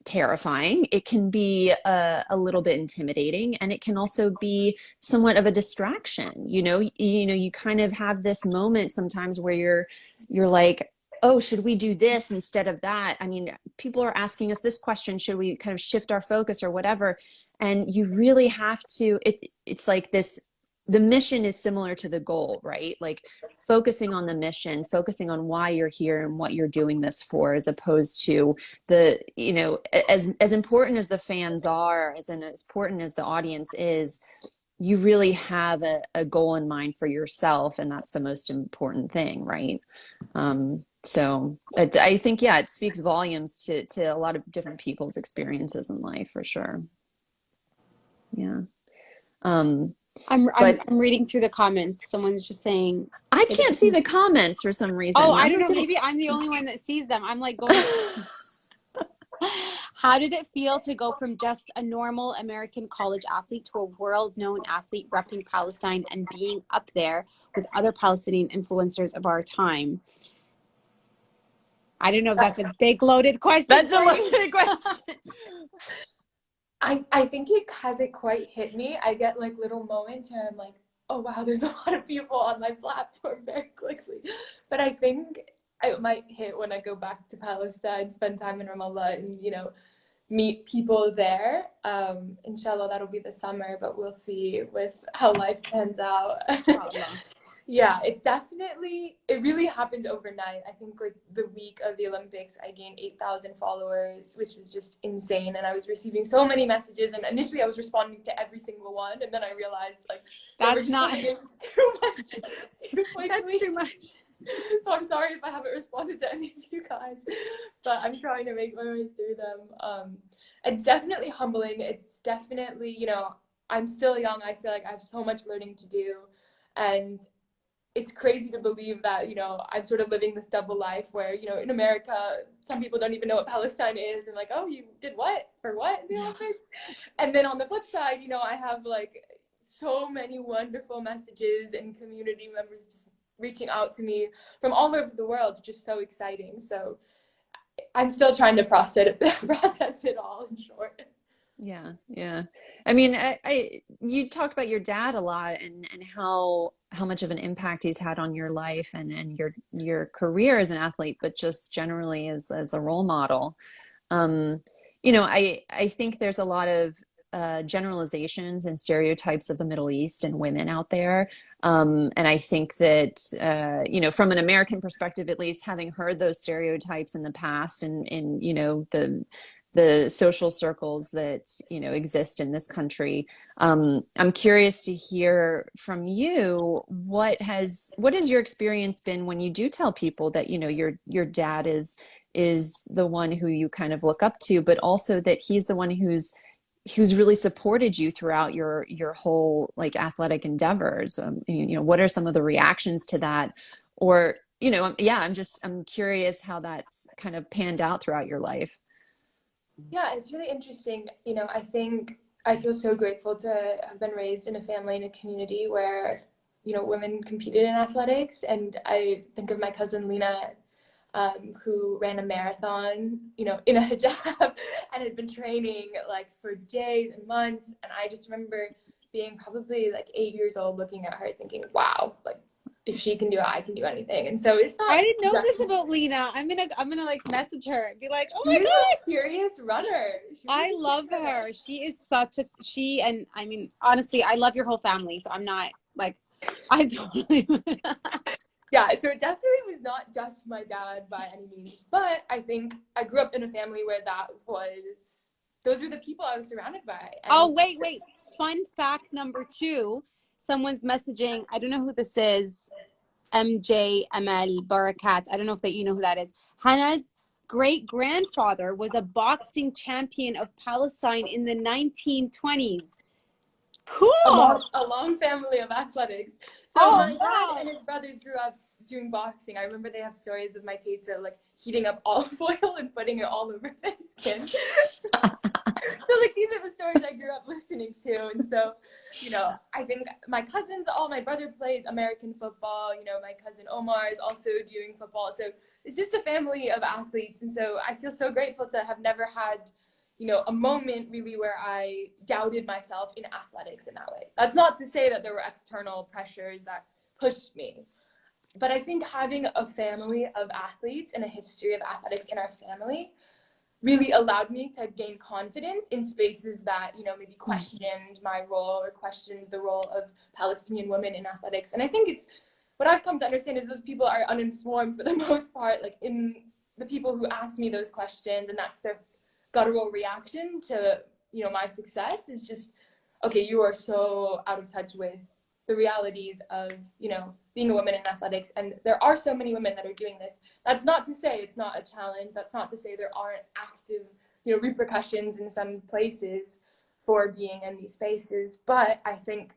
terrifying. It can be a little bit intimidating, and it can also be somewhat of a distraction. You know, you kind of have this moment sometimes where you're like, oh, should we do this instead of that? I mean, people are asking us this question, should we kind of shift our focus or whatever? And you really have to, it's like this, the mission is similar to the goal, right? Like focusing on the mission, focusing on why you're here and what you're doing this for, as opposed to the, you know, as important as the fans are, as important as the audience is, you really have a goal in mind for yourself, and that's the most important thing, right? So I think, yeah, it speaks volumes to a lot of different people's experiences in life, for sure. Yeah. I'm But reading through the comments. Someone's just saying I can't see the comments for some reason. Oh, I don't know. Maybe I'm the only one that sees them. I'm like going. How did it feel to go from just a normal American college athlete to a world-known athlete repping Palestine and being up there with other Palestinian influencers of our time? I don't know if that's a big loaded question. That's a loaded question. I think it hasn't quite hit me. I get like little moments where I'm like, oh wow, there's a lot of people on my platform very quickly. But I think it might hit when I go back to Palestine, spend time in Ramallah, and, you know, meet people there. Inshallah, that'll be the summer, but we'll see with how life pans out. Yeah, it really happened overnight. I think like the week of the Olympics, I gained 8,000 followers, which was just insane. And I was receiving so many messages, and initially I was responding to every single one. And then I realized like, that's not too much, too quickly. That's too much. So I'm sorry if I haven't responded to any of you guys, but I'm trying to make my way through them. It's definitely humbling. It's definitely, you know, I'm still young. I feel like I have so much learning to do. And it's crazy to believe that, you know, I'm sort of living this double life where, you know, in America, some people don't even know what Palestine is, and like, oh, you did what? For what in the Olympics? And then on the flip side, you know, I have like so many wonderful messages and community members just reaching out to me from all over the world, just so exciting. So I'm still trying to process it all, in short. Yeah, yeah. I mean, you talked about your dad a lot and how much of an impact he's had on your life and your career as an athlete, but just generally as a role model. You know, I think there's a lot of generalizations and stereotypes of the Middle East and women out there. And I think that, you know, from an American perspective, at least, having heard those stereotypes in the past and you know, the the social circles that, you know, exist in this country. I'm curious to hear from you, what has your experience been when you do tell people that, you know, your dad is the one who you kind of look up to, but also that he's the one who's really supported you throughout your whole like athletic endeavors. You know, what are some of the reactions to that? Or, you know, yeah, I'm curious how that's kind of panned out throughout your life. Yeah, it's really interesting. You know, I think I feel so grateful to have been raised in a family and a community where, you know, women competed in athletics. And I think of my cousin Lena, who ran a marathon, you know, in a hijab and had been training like for days and months. And I just remember being probably like 8 years old, looking at her thinking, wow, like if she can do it, I can do anything. And so it's I not didn't know this just, about Lena. I'm gonna like message her and be like, oh my she's God. a serious runner. She was I a love sick runner. her. She is such a she and I mean honestly, I love your whole family. So I'm not like I totally Yeah, so it definitely was not just my dad by any means, but I think I grew up in a family where those were the people I was surrounded by. Oh And wait. Fun fact number two. Someone's messaging. I don't know who this is. MJML Barakat. I don't know if that you know who that is. Hannah's great grandfather was a boxing champion of Palestine in the 1920s. Cool. a long family of athletics. So Oh my dad wow. and his brothers grew up doing boxing. I remember they have stories of my tita like heating up olive oil and putting it all over their skin. So like these are the stories I grew up listening to. And so, you know, I think my cousins, my brother plays American football, you know, my cousin Omar is also doing football. So it's just a family of athletes. And so I feel so grateful to have never had, you know, a moment really where I doubted myself in athletics in that way. That's not to say that there were external pressures that pushed me, but I think having a family of athletes and a history of athletics in our family really allowed me to gain confidence in spaces that, you know, maybe questioned my role or questioned the role of Palestinian women in athletics. And I think it's what I've come to understand is those people are uninformed for the most part, like in the people who ask me those questions, and that's their guttural reaction to, you know, my success is just, okay, you are so out of touch with the realities of, you know, being a woman in athletics. And there are so many women that are doing this. That's not to say it's not a challenge. That's not to say there aren't active, you know, repercussions in some places for being in these spaces. But I think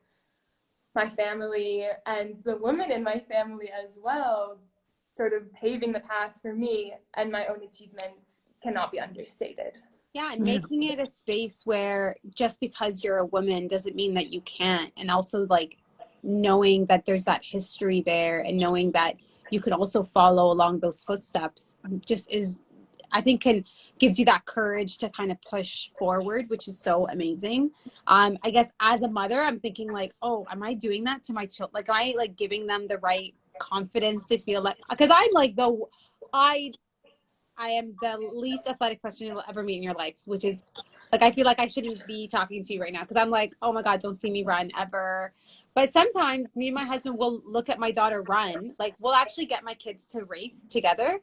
my family and the women in my family as well, sort of paving the path for me and my own achievements cannot be understated. Yeah, and Yeah. making it a space where just because you're a woman doesn't mean that you can't. And also like knowing that there's that history there and knowing that you can also follow along those footsteps just is I think can gives you that courage to kind of push forward, which is so amazing. I guess as a mother, I'm thinking like, oh, am I doing that to my child? Like, am I like giving them the right confidence to feel like because I'm like the I I am the least athletic person you will ever meet in your life, which is like I feel like I shouldn't be talking to you right now because I'm like, oh my God, don't see me run ever. But sometimes me and my husband will look at my daughter run. Like we'll actually get my kids to race together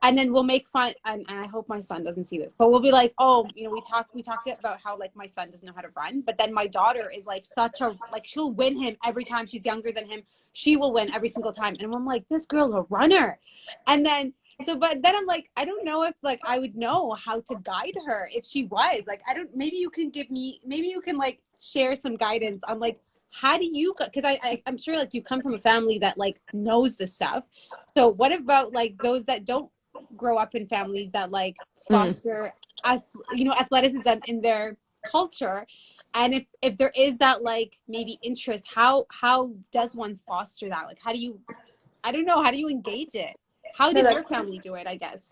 and then we'll make fun and I hope my son doesn't see this, but we'll be like, oh, you know, we talked about how like my son doesn't know how to run, but then my daughter is like such a like she'll win him every time. She's younger than him. She will win every single time. And I'm like, this girl's a runner. And then so, but then I'm like, I don't know if like I would know how to guide her if she was like, I don't, maybe you can give me, maybe you can like share some guidance on like, how do you, because I'm sure like you come from a family that like knows this stuff. So what about like those that don't grow up in families that like Mm. foster, you know, athleticism in their culture? And if there is that like maybe interest, how does one foster that? Like, how do you, I don't know, how do you engage it? How No, did that, your family do it, I guess?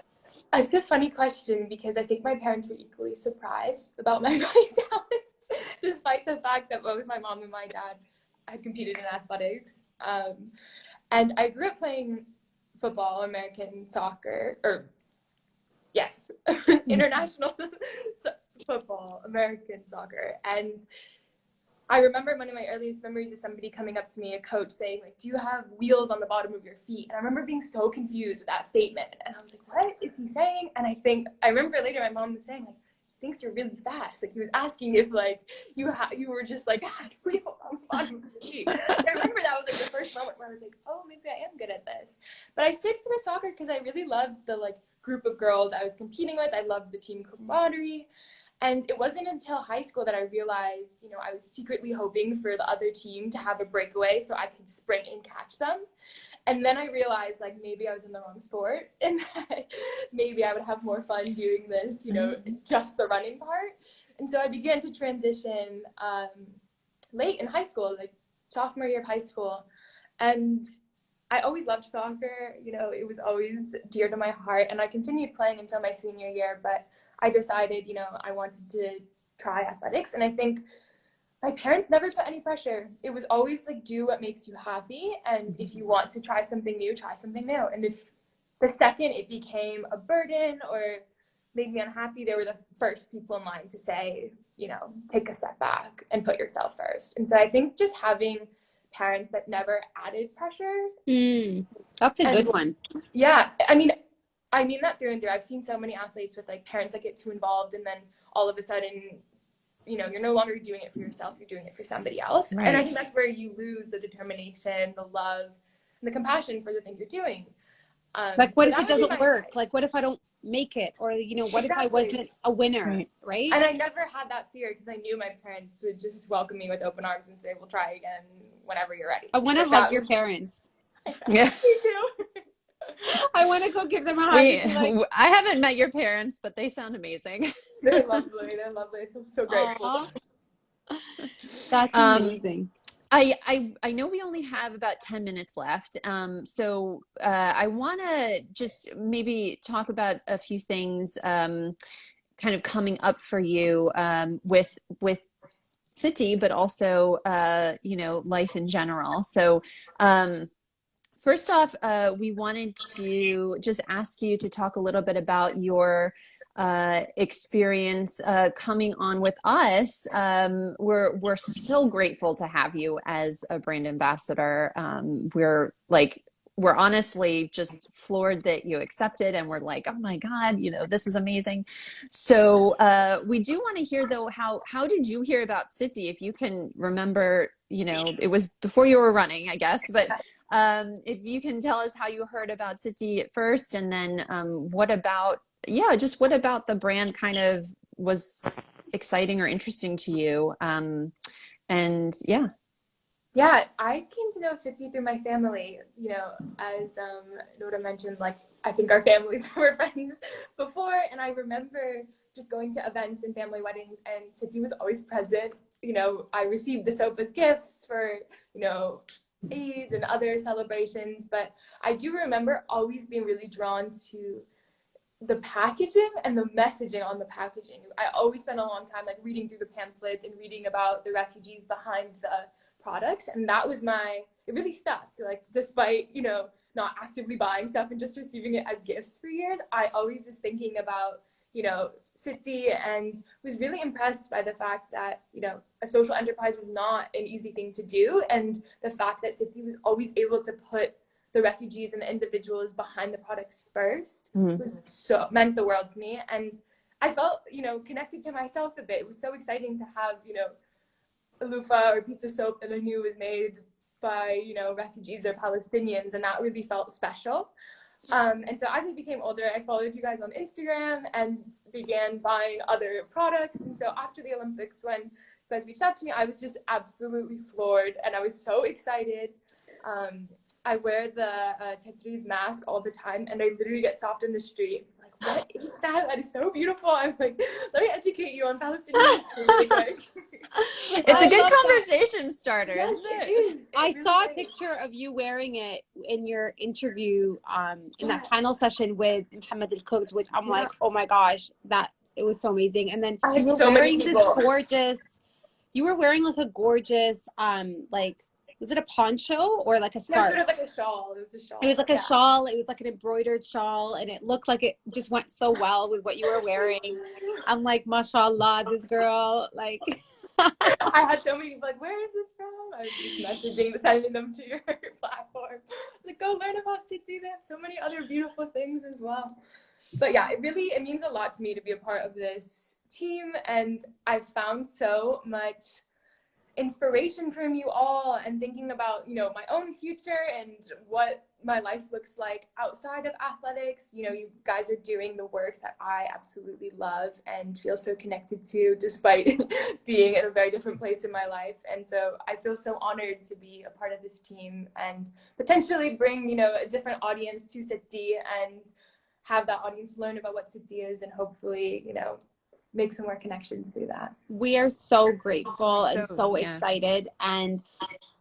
it's a funny question because I think my parents were equally surprised about my running talents, despite the fact that both my mom and my dad had competed in athletics. And I grew up playing football, American soccer, or yes, international football, American soccer. And I remember one of my earliest memories is somebody coming up to me, a coach, saying, like, do you have wheels on the bottom of your feet? And I remember being so confused with that statement. And I was like, what is he saying? And I remember later my mom was saying, like, thinks you're really fast. Like he was asking if like you were just like real fun with me. I remember that was like the first moment where I was like, oh, maybe I am good at this. But I stick to the soccer because I really loved the like group of girls I was competing with. I loved the team camaraderie. And it wasn't until high school that I realized, you know, I was secretly hoping for the other team to have a breakaway so I could sprint and catch them. And then I realized, like, maybe I was in the wrong sport and that maybe I would have more fun doing this, you know, just the running part. And so I began to transition late in high school, like sophomore year of high school. And I always loved soccer. You know, it was always dear to my heart. And I continued playing until my senior year. But I decided, you know, I wanted to try athletics. And I think my parents never put any pressure. It was always like, do what makes you happy. And if you want to try something new, try something new. And if the second it became a burden or made me unhappy, they were the first people in line to say, you know, take a step back and put yourself first. And so I think just having parents that never added pressure. That's a good one. Yeah. I mean that through and through. I've seen so many athletes with like parents that get too involved and then all of a sudden, you know, you're no longer doing it for yourself, you're doing it for somebody else. Right. And I think that's where you lose the determination, the love, and the compassion for the thing you're doing. Like, what if it doesn't work? Like, what if I don't make it? Or, you know, what if I wasn't a winner, right? And I never had that fear because I knew my parents would just welcome me with open arms and say, we'll try again whenever you're ready. I want to hug your parents. Yeah. Me too. I want to go give them a hug. I haven't met your parents, but they sound amazing. They're lovely. They're lovely. I feel so grateful. That's amazing. I know we only have about 10 minutes left. So I want to just maybe talk about a few things kind of coming up for you with Sitti, but also, you know, life in general. So first off, we wanted to just ask you to talk a little bit about your experience coming on with us. We're so grateful to have you as a brand ambassador. We're honestly just floored that you accepted, and we're like, oh my God, you know, this is amazing. So we do want to hear though, how did you hear about Sitti? If you can remember, you know, it was before you were running, I guess, but if you can tell us how you heard about Sitti at first, and then what about the brand kind of was exciting or interesting to you? Yeah, I came to know Sitti through my family. You know, as Noda mentioned, like, I think our families were friends before, and I remember just going to events and family weddings, and Sitti was always present. You know, I received the soap as gifts for, you know, Eid and other celebrations, but I do remember always being really drawn to the packaging and the messaging on the packaging. I always spent a long time like reading through the pamphlets and reading about the refugees behind the products, and that was it really stuck. Like, despite, you know, not actively buying stuff and just receiving it as gifts for years, I always was thinking about, you know, Sitti, and was really impressed by the fact that, you know, a social enterprise is not an easy thing to do, and the fact that Sitti was always able to put the refugees and the individuals behind the products first meant the world to me. And I felt, you know, connected to myself a bit. It was so exciting to have, you know, a loofah or a piece of soap that I knew was made by, you know, refugees or Palestinians, and that really felt special. And so as I became older, I followed you guys on Instagram and began buying other products. And so after the Olympics, when you guys reached out to me, I was just absolutely floored, and I was so excited. I wear the Tetriz mask all the time, and I literally get stopped in the street. I'm like, what is that? That is so beautiful. I'm like, let me educate you on Palestinian history really quick. It's a good conversation starter, yes, isn't it? It is. I saw a picture of you wearing it in your interview in that panel session with Mohammed Al-Cooked, which I'm like, oh my gosh, that it was so amazing. And then you were wearing this gorgeous, you were wearing like a gorgeous, like, was it a poncho or like a scarf? No, sort of like a shawl. It was a shawl. It was like a shawl. It was like an embroidered shawl, and it looked like it just went so well with what you were wearing. I'm like, mashallah, this girl, like. I had so many people like, where is this from? I was just messaging, sending them to your platform. Like, go learn about Sitti. They have so many other beautiful things as well. But yeah, it means a lot to me to be a part of this team, and I've found so much inspiration from you all, and thinking about, you know, my own future and what my life looks like outside of athletics. You know, you guys are doing the work that I absolutely love and feel so connected to, despite being in a very different place in my life. And so I feel so honored to be a part of this team and potentially bring, you know, a different audience to Sitti and have that audience learn about what Sitti is, and hopefully, you know, make some more connections through that. We are so grateful and So, so yeah. excited. And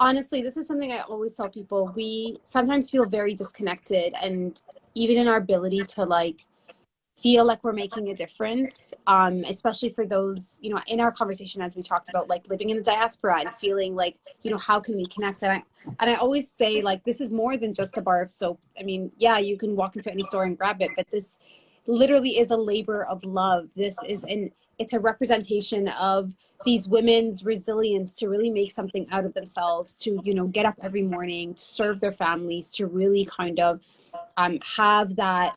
honestly, this is something I always tell people. We sometimes feel very disconnected, and even in our ability to like feel like we're making a difference, especially for those, you know, in our conversation, as we talked about, like living in the diaspora and feeling like, you know, how can we connect? And I always say, like, this is more than just a bar of soap. I mean, yeah, you can walk into any store and grab it, but this literally is a labor of love. It's a representation of these women's resilience to really make something out of themselves, to, you know, get up every morning, to serve their families, to really kind of have that,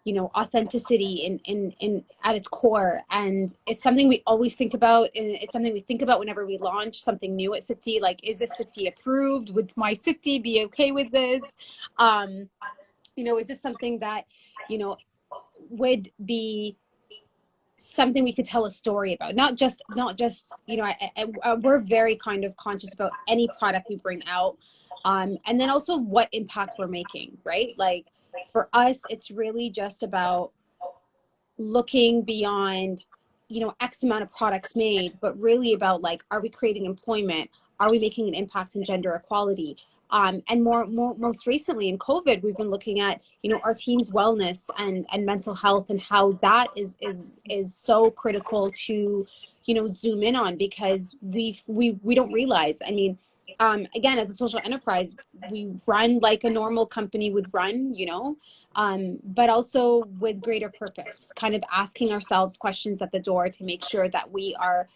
you know, authenticity in at its core. And it's something we always think about, and it's something we think about whenever we launch something new at Sitti. Like, is this Sitti approved? Would my Sitti be okay with this? You know, is this something that, you know, would be something we could tell a story about? Not just you know, we're very kind of conscious about any product we bring out, and then also what impact we're making, right? Like, for us, it's really just about looking beyond, you know, X amount of products made, but really about, like, are we creating employment? Are we making an impact in gender equality? And most recently in COVID, we've been looking at, you know, our team's wellness and mental health, and how that is so critical to, you know, zoom in on, because we don't realize. I mean, again, as a social enterprise, we run like a normal company would run, you know, but also with greater purpose, kind of asking ourselves questions at the door to make sure that we are,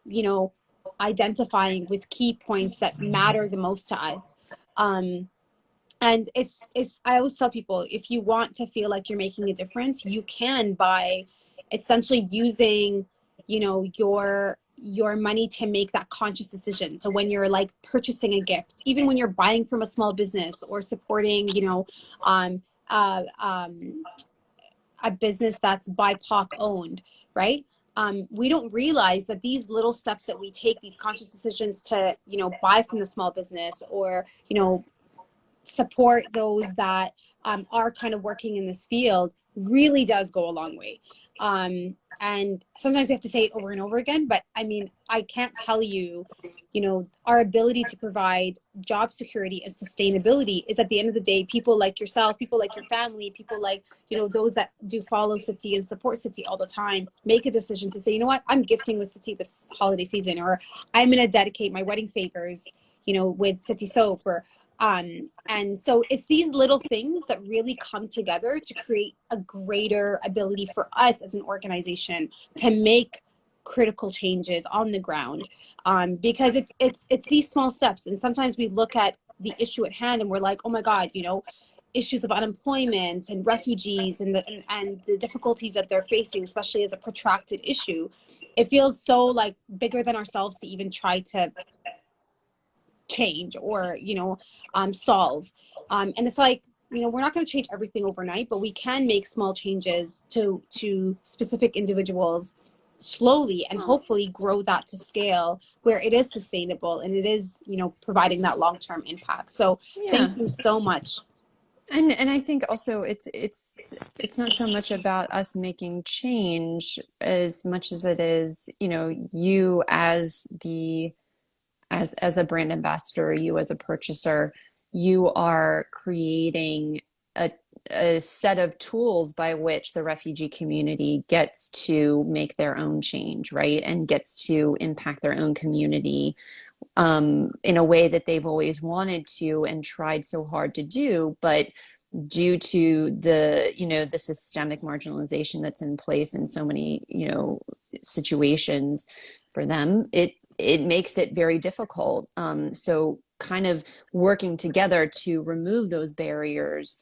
you know, identifying with key points that matter the most to us. And it's I always tell people, if you want to feel like you're making a difference, you can, by essentially using, you know, your money to make that conscious decision. So when you're like purchasing a gift, even when you're buying from a small business or supporting, you know, um, uh, um, a business that's BIPOC owned, right? We don't realize that these little steps that we take, these conscious decisions to, you know, buy from the small business, or, you know, support those that are kind of working in this field, really does go a long way. And sometimes we have to say it over and over again, but I mean, I can't tell you, you know, our ability to provide job security and sustainability is, at the end of the day, people like yourself, people like your family, people like, you know, those that do follow Sitti and support Sitti all the time, make a decision to say, you know what, I'm gifting with Sitti this holiday season, or I'm going to dedicate my wedding favors, you know, with Sitti soap, or and so it's these little things that really come together to create a greater ability for us as an organization to make critical changes on the ground, because it's these small steps. And sometimes we look at the issue at hand and we're like, oh my God, you know, issues of unemployment and refugees and the difficulties that they're facing, especially as a protracted issue. It feels so like bigger than ourselves to even try to change or, you know, solve. And it's like, you know, we're not going to change everything overnight, but we can make small changes to specific individuals slowly, and hopefully grow that to scale where it is sustainable and it is, you know, providing that long-term impact. So Yeah. thank you so much. And I think also it's not so much about us making change as much as it is, you know, you as as a brand ambassador, you as a purchaser, you are creating a set of tools by which the refugee community gets to make their own change, right? And gets to impact their own community in a way that they've always wanted to and tried so hard to do, but due to the, you know, the systemic marginalization that's in place in so many, you know, situations for them, it makes it very difficult. So kind of working together to remove those barriers,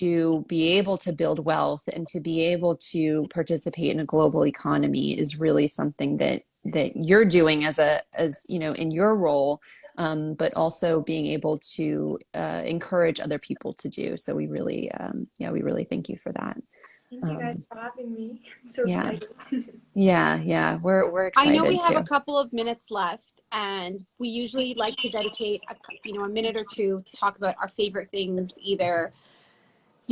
to be able to build wealth and to be able to participate in a global economy is really something that you're doing as you know, in your role, but also being able to encourage other people to do. So we really, we really thank you for that. Thank you guys for having me. I'm so Yeah. excited. Yeah, we're I know we excited have too. a couple of minutes left, and we usually like to dedicate a minute or two to talk about our favorite things, either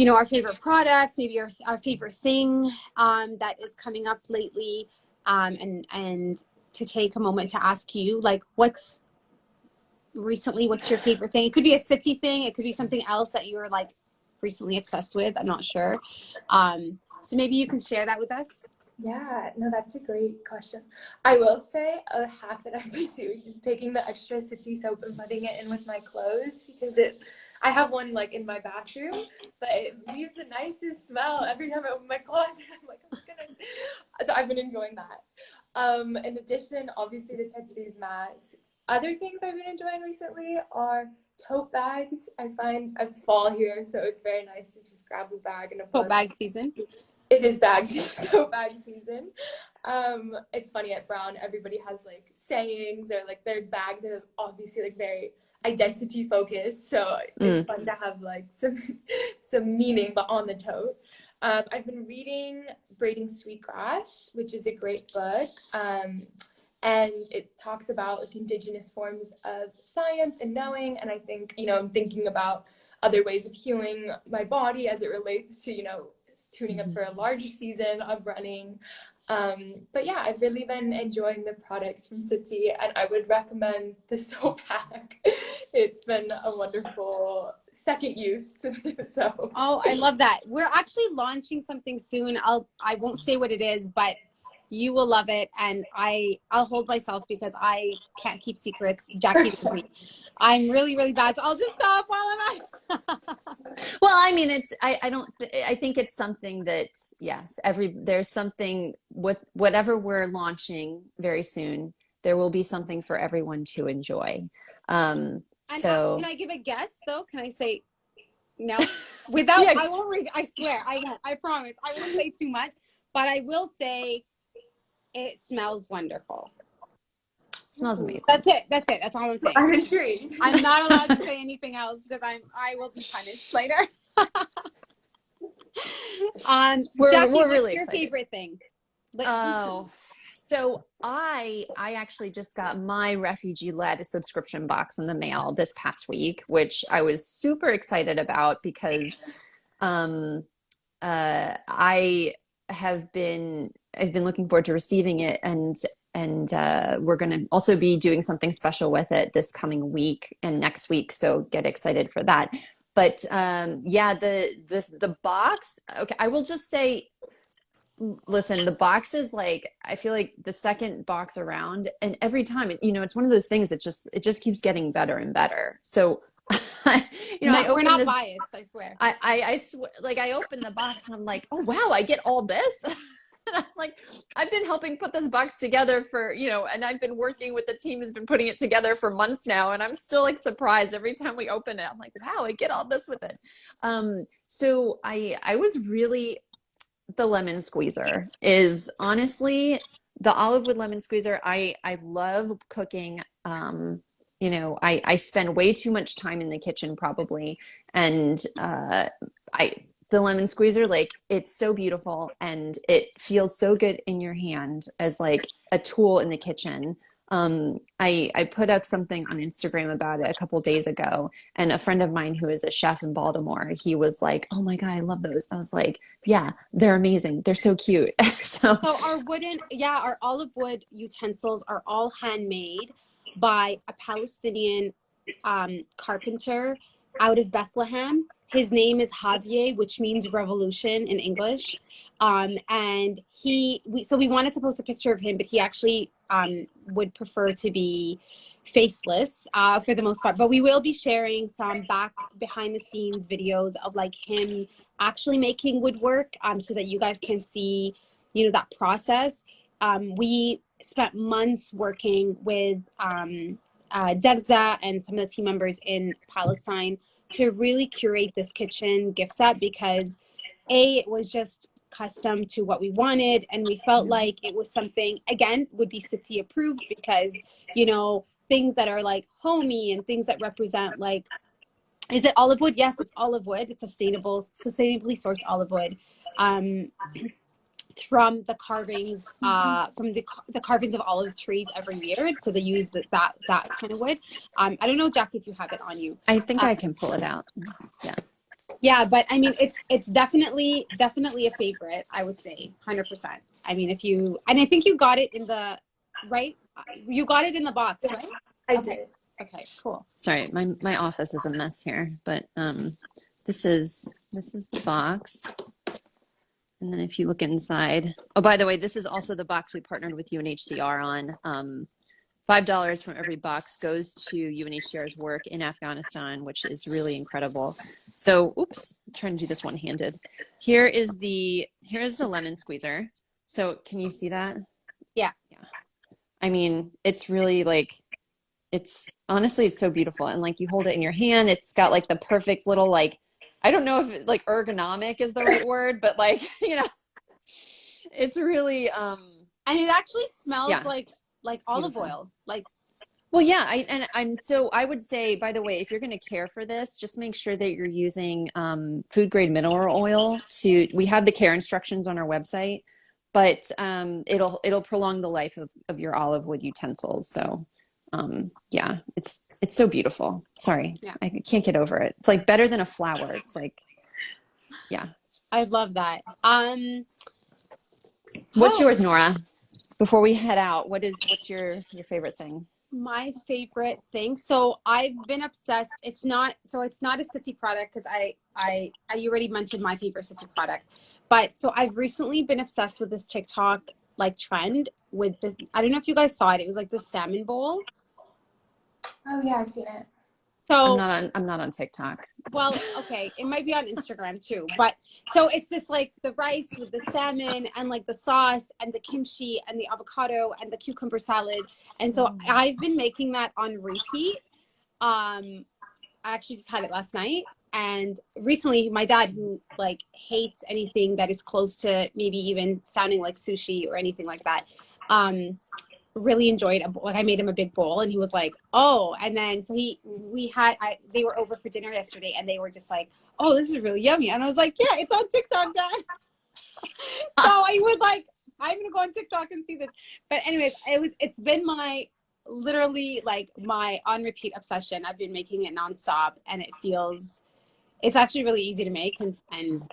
our favorite products, maybe our favorite thing that is coming up lately, and to take a moment to ask you, like, what's your favorite thing? It could be a Sitti thing, it could be something else that you're like recently obsessed with. I'm not sure. So maybe you can share that with us. Yeah, no, that's a great question. I will say a hack that I've been doing is taking the extra Sitti soap and putting it in with my clothes, because I have one like in my bathroom, but it leaves the nicest smell every time I open my closet. I'm like, oh my goodness. So I've been enjoying that. In addition, obviously the Teddy's masks. Other things I've been enjoying recently are tote bags. I find it's fall here, so it's very nice to just grab a bag and a Tote bag season. It is tote bag season. It's funny, at Brown, everybody has like sayings, or like their bags are obviously like very identity focused. So it's fun to have like some meaning, but on the tote. I've been reading Braiding Sweetgrass, which is a great book. And it talks about like indigenous forms of science and knowing. And I think, I'm thinking about other ways of healing my body as it relates to, tuning up for a larger season of running. But yeah, I've really been enjoying the products from Sitti, and I would recommend the soap pack. It's been a wonderful second use to the soap. Oh, I love that. We're actually launching something soon. I won't say what it is, but you will love it, and I'll hold myself because I can't keep secrets. Jackie knows me. I'm really, really bad, so I'll just stop while I'm at. Well, I mean, I think it's something that, yes, there's something with whatever we're launching very soon, there will be something for everyone to enjoy. And So can I give a guess though? Can I say no? Without, yeah. I won't, I swear, I won't, I promise. I won't say too much, but I will say it smells wonderful. Smells amazing. That's it. That's all I'm saying. I'm intrigued. I'm not allowed to say anything else because I will be punished later. We're Jackie, what's really your excited. favorite thing? So I actually just got my refugee-led subscription box in the mail this past week, which I was super excited about because I've been looking forward to receiving it, and we're going to also be doing something special with it this coming week and next week. So get excited for that. But the box. Okay, I will just say, listen, the box is like, I feel like the second box around, and every time, it's one of those things that it just keeps getting better and better. So, we're not biased, I swear. I swear, like I open the box and I'm like, oh wow, I get all this. And I'm like, I've been helping put this box together for, and I've been working with the team who's been putting it together for months now. And I'm still like surprised every time we open it. I'm like, wow, I get all this with it. So I was really, the lemon squeezer is honestly the olive wood lemon squeezer. I love cooking. I spend way too much time in the kitchen probably. And the lemon squeezer, like, it's so beautiful and it feels so good in your hand as like a tool in the kitchen. I put up something on Instagram about it a couple days ago, and a friend of mine who is a chef in Baltimore, he was like, oh my God, I love those. I was like, yeah, they're amazing. They're so cute. So our olive wood utensils are all handmade by a Palestinian carpenter out of Bethlehem. His name is Javier, which means revolution in English. And we wanted to post a picture of him, but he actually would prefer to be faceless for the most part. But we will be sharing some behind the scenes videos of like him actually making woodwork, so that you guys can see, that process. We spent months working with Degza and some of the team members in Palestine to really curate this kitchen gift set because it was just custom to what we wanted, and we felt like it was something, again, would be Sitti approved because, you know, things that are like homey and things that represent like, is it olive wood? Yes, it's olive wood. It's sustainably sourced olive wood. From the carvings, from the carvings of olive trees every year. So they use that kind of wood. I don't know, Jackie, if you have it on you. I think I can pull it out. Yeah. Yeah, but I mean, it's definitely a favorite. I would say 100%. I mean, if you, and I think you got it in the right. You got it in the box, right? I did. Okay, cool. Sorry, my office is a mess here, but this is the box. And then if you look inside, oh, by the way, this is also the box we partnered with UNHCR on. $5 from every box goes to UNHCR's work in Afghanistan, which is really incredible. So, oops, I'm trying to do this one-handed. Here is the lemon squeezer. So, can you see that? Yeah. Yeah. I mean, it's really like, it's honestly, it's so beautiful. And like you hold it in your hand, it's got like the perfect little, like, I don't know if like ergonomic is the right word, but like, you know, it's really, and it actually smells yeah, like olive oil, like. Well, yeah, I would say, by the way, if you're going to care for this, just make sure that you're using food grade mineral oil. We have the care instructions on our website, but it'll prolong the life of your olive wood utensils. So yeah, it's so beautiful. Sorry, Yeah. I can't get over it. It's like better than a flower. It's like, yeah. I love that. What's yours, Nora? Before we head out, what's your favorite thing? My favorite thing. So I've been obsessed. It's not a Sitti product because you already mentioned my favorite Sitti product. But so I've recently been obsessed with this TikTok like trend with this. I don't know if you guys saw it. It was like the salmon bowl. Oh yeah, I've seen it. So I'm not on TikTok. well, okay, it might be on Instagram too. But so it's this like the rice with the salmon and like the sauce and the kimchi and the avocado and the cucumber salad. And so I've been making that on repeat. I actually just had it last night. And recently my dad, who like hates anything that is close to maybe even sounding like sushi or anything like that, really enjoyed like I made him a big bowl and he was like, oh, and then so they were over for dinner yesterday and they were just like, oh, this is really yummy. And I was like, yeah, it's on TikTok, Dad. So I was like, I'm gonna go on TikTok and see this. But anyways, it's been my literally like my on repeat obsession. I've been making it nonstop and it's actually really easy to make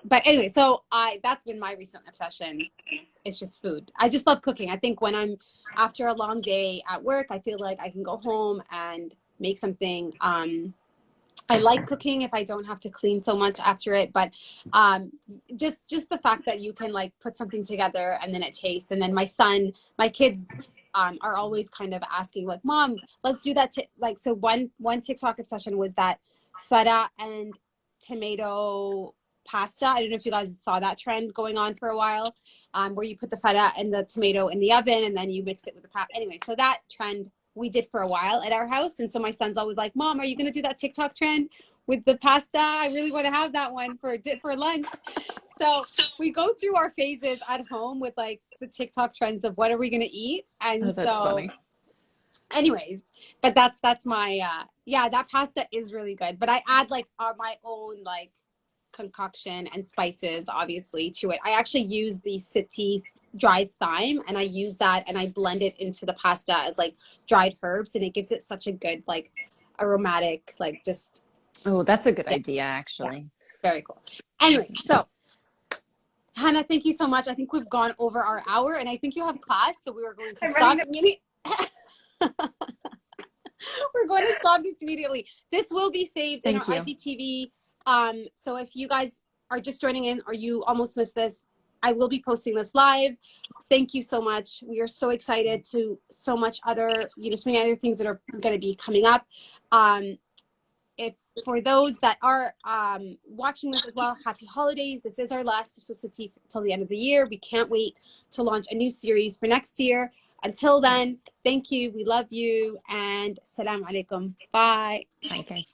but anyway, so that's been my recent obsession. It's just food. I just love cooking. I think when I'm after a long day at work, I feel like I can go home and make something. I like cooking if I don't have to clean so much after it, but just the fact that you can like put something together and then it tastes. And then my kids are always kind of asking like, Mom, let's do that. Like, so one TikTok obsession was that feta and tomato pasta. I don't know if you guys saw that trend going on for a while, where you put the feta and the tomato in the oven and then you mix it with the pasta. Anyway, so that trend we did for a while at our house. And so my son's always like, Mom, are you going to do that TikTok trend with the pasta? I really want to have that one for lunch. So we go through our phases at home with like the TikTok trends of what are we going to eat. And that's funny. Anyways, but that's my that pasta is really good, but I add like my own like concoction and spices obviously to it. I actually use the Sitti dried thyme and I use that and I blend it into the pasta as like dried herbs and it gives it such a good like aromatic like just. Oh, that's a good idea actually. Yeah, very cool. Anyway, so Hannah, thank you so much. I think we've gone over our hour and I think you have class, so we were going to stop immediately. We're going to stop this immediately. This will be saved in our IGTV. So if you guys are just joining in or you almost missed this, I will be posting this live. Thank you so much. We are so excited to so many other things that are going to be coming up. If for those that are watching this as well, happy holidays. This is our last Sitti till the end of the year. We can't wait to launch a new series for next year. Until then, thank you. We love you. And salam alaikum. Bye. Bye, guys.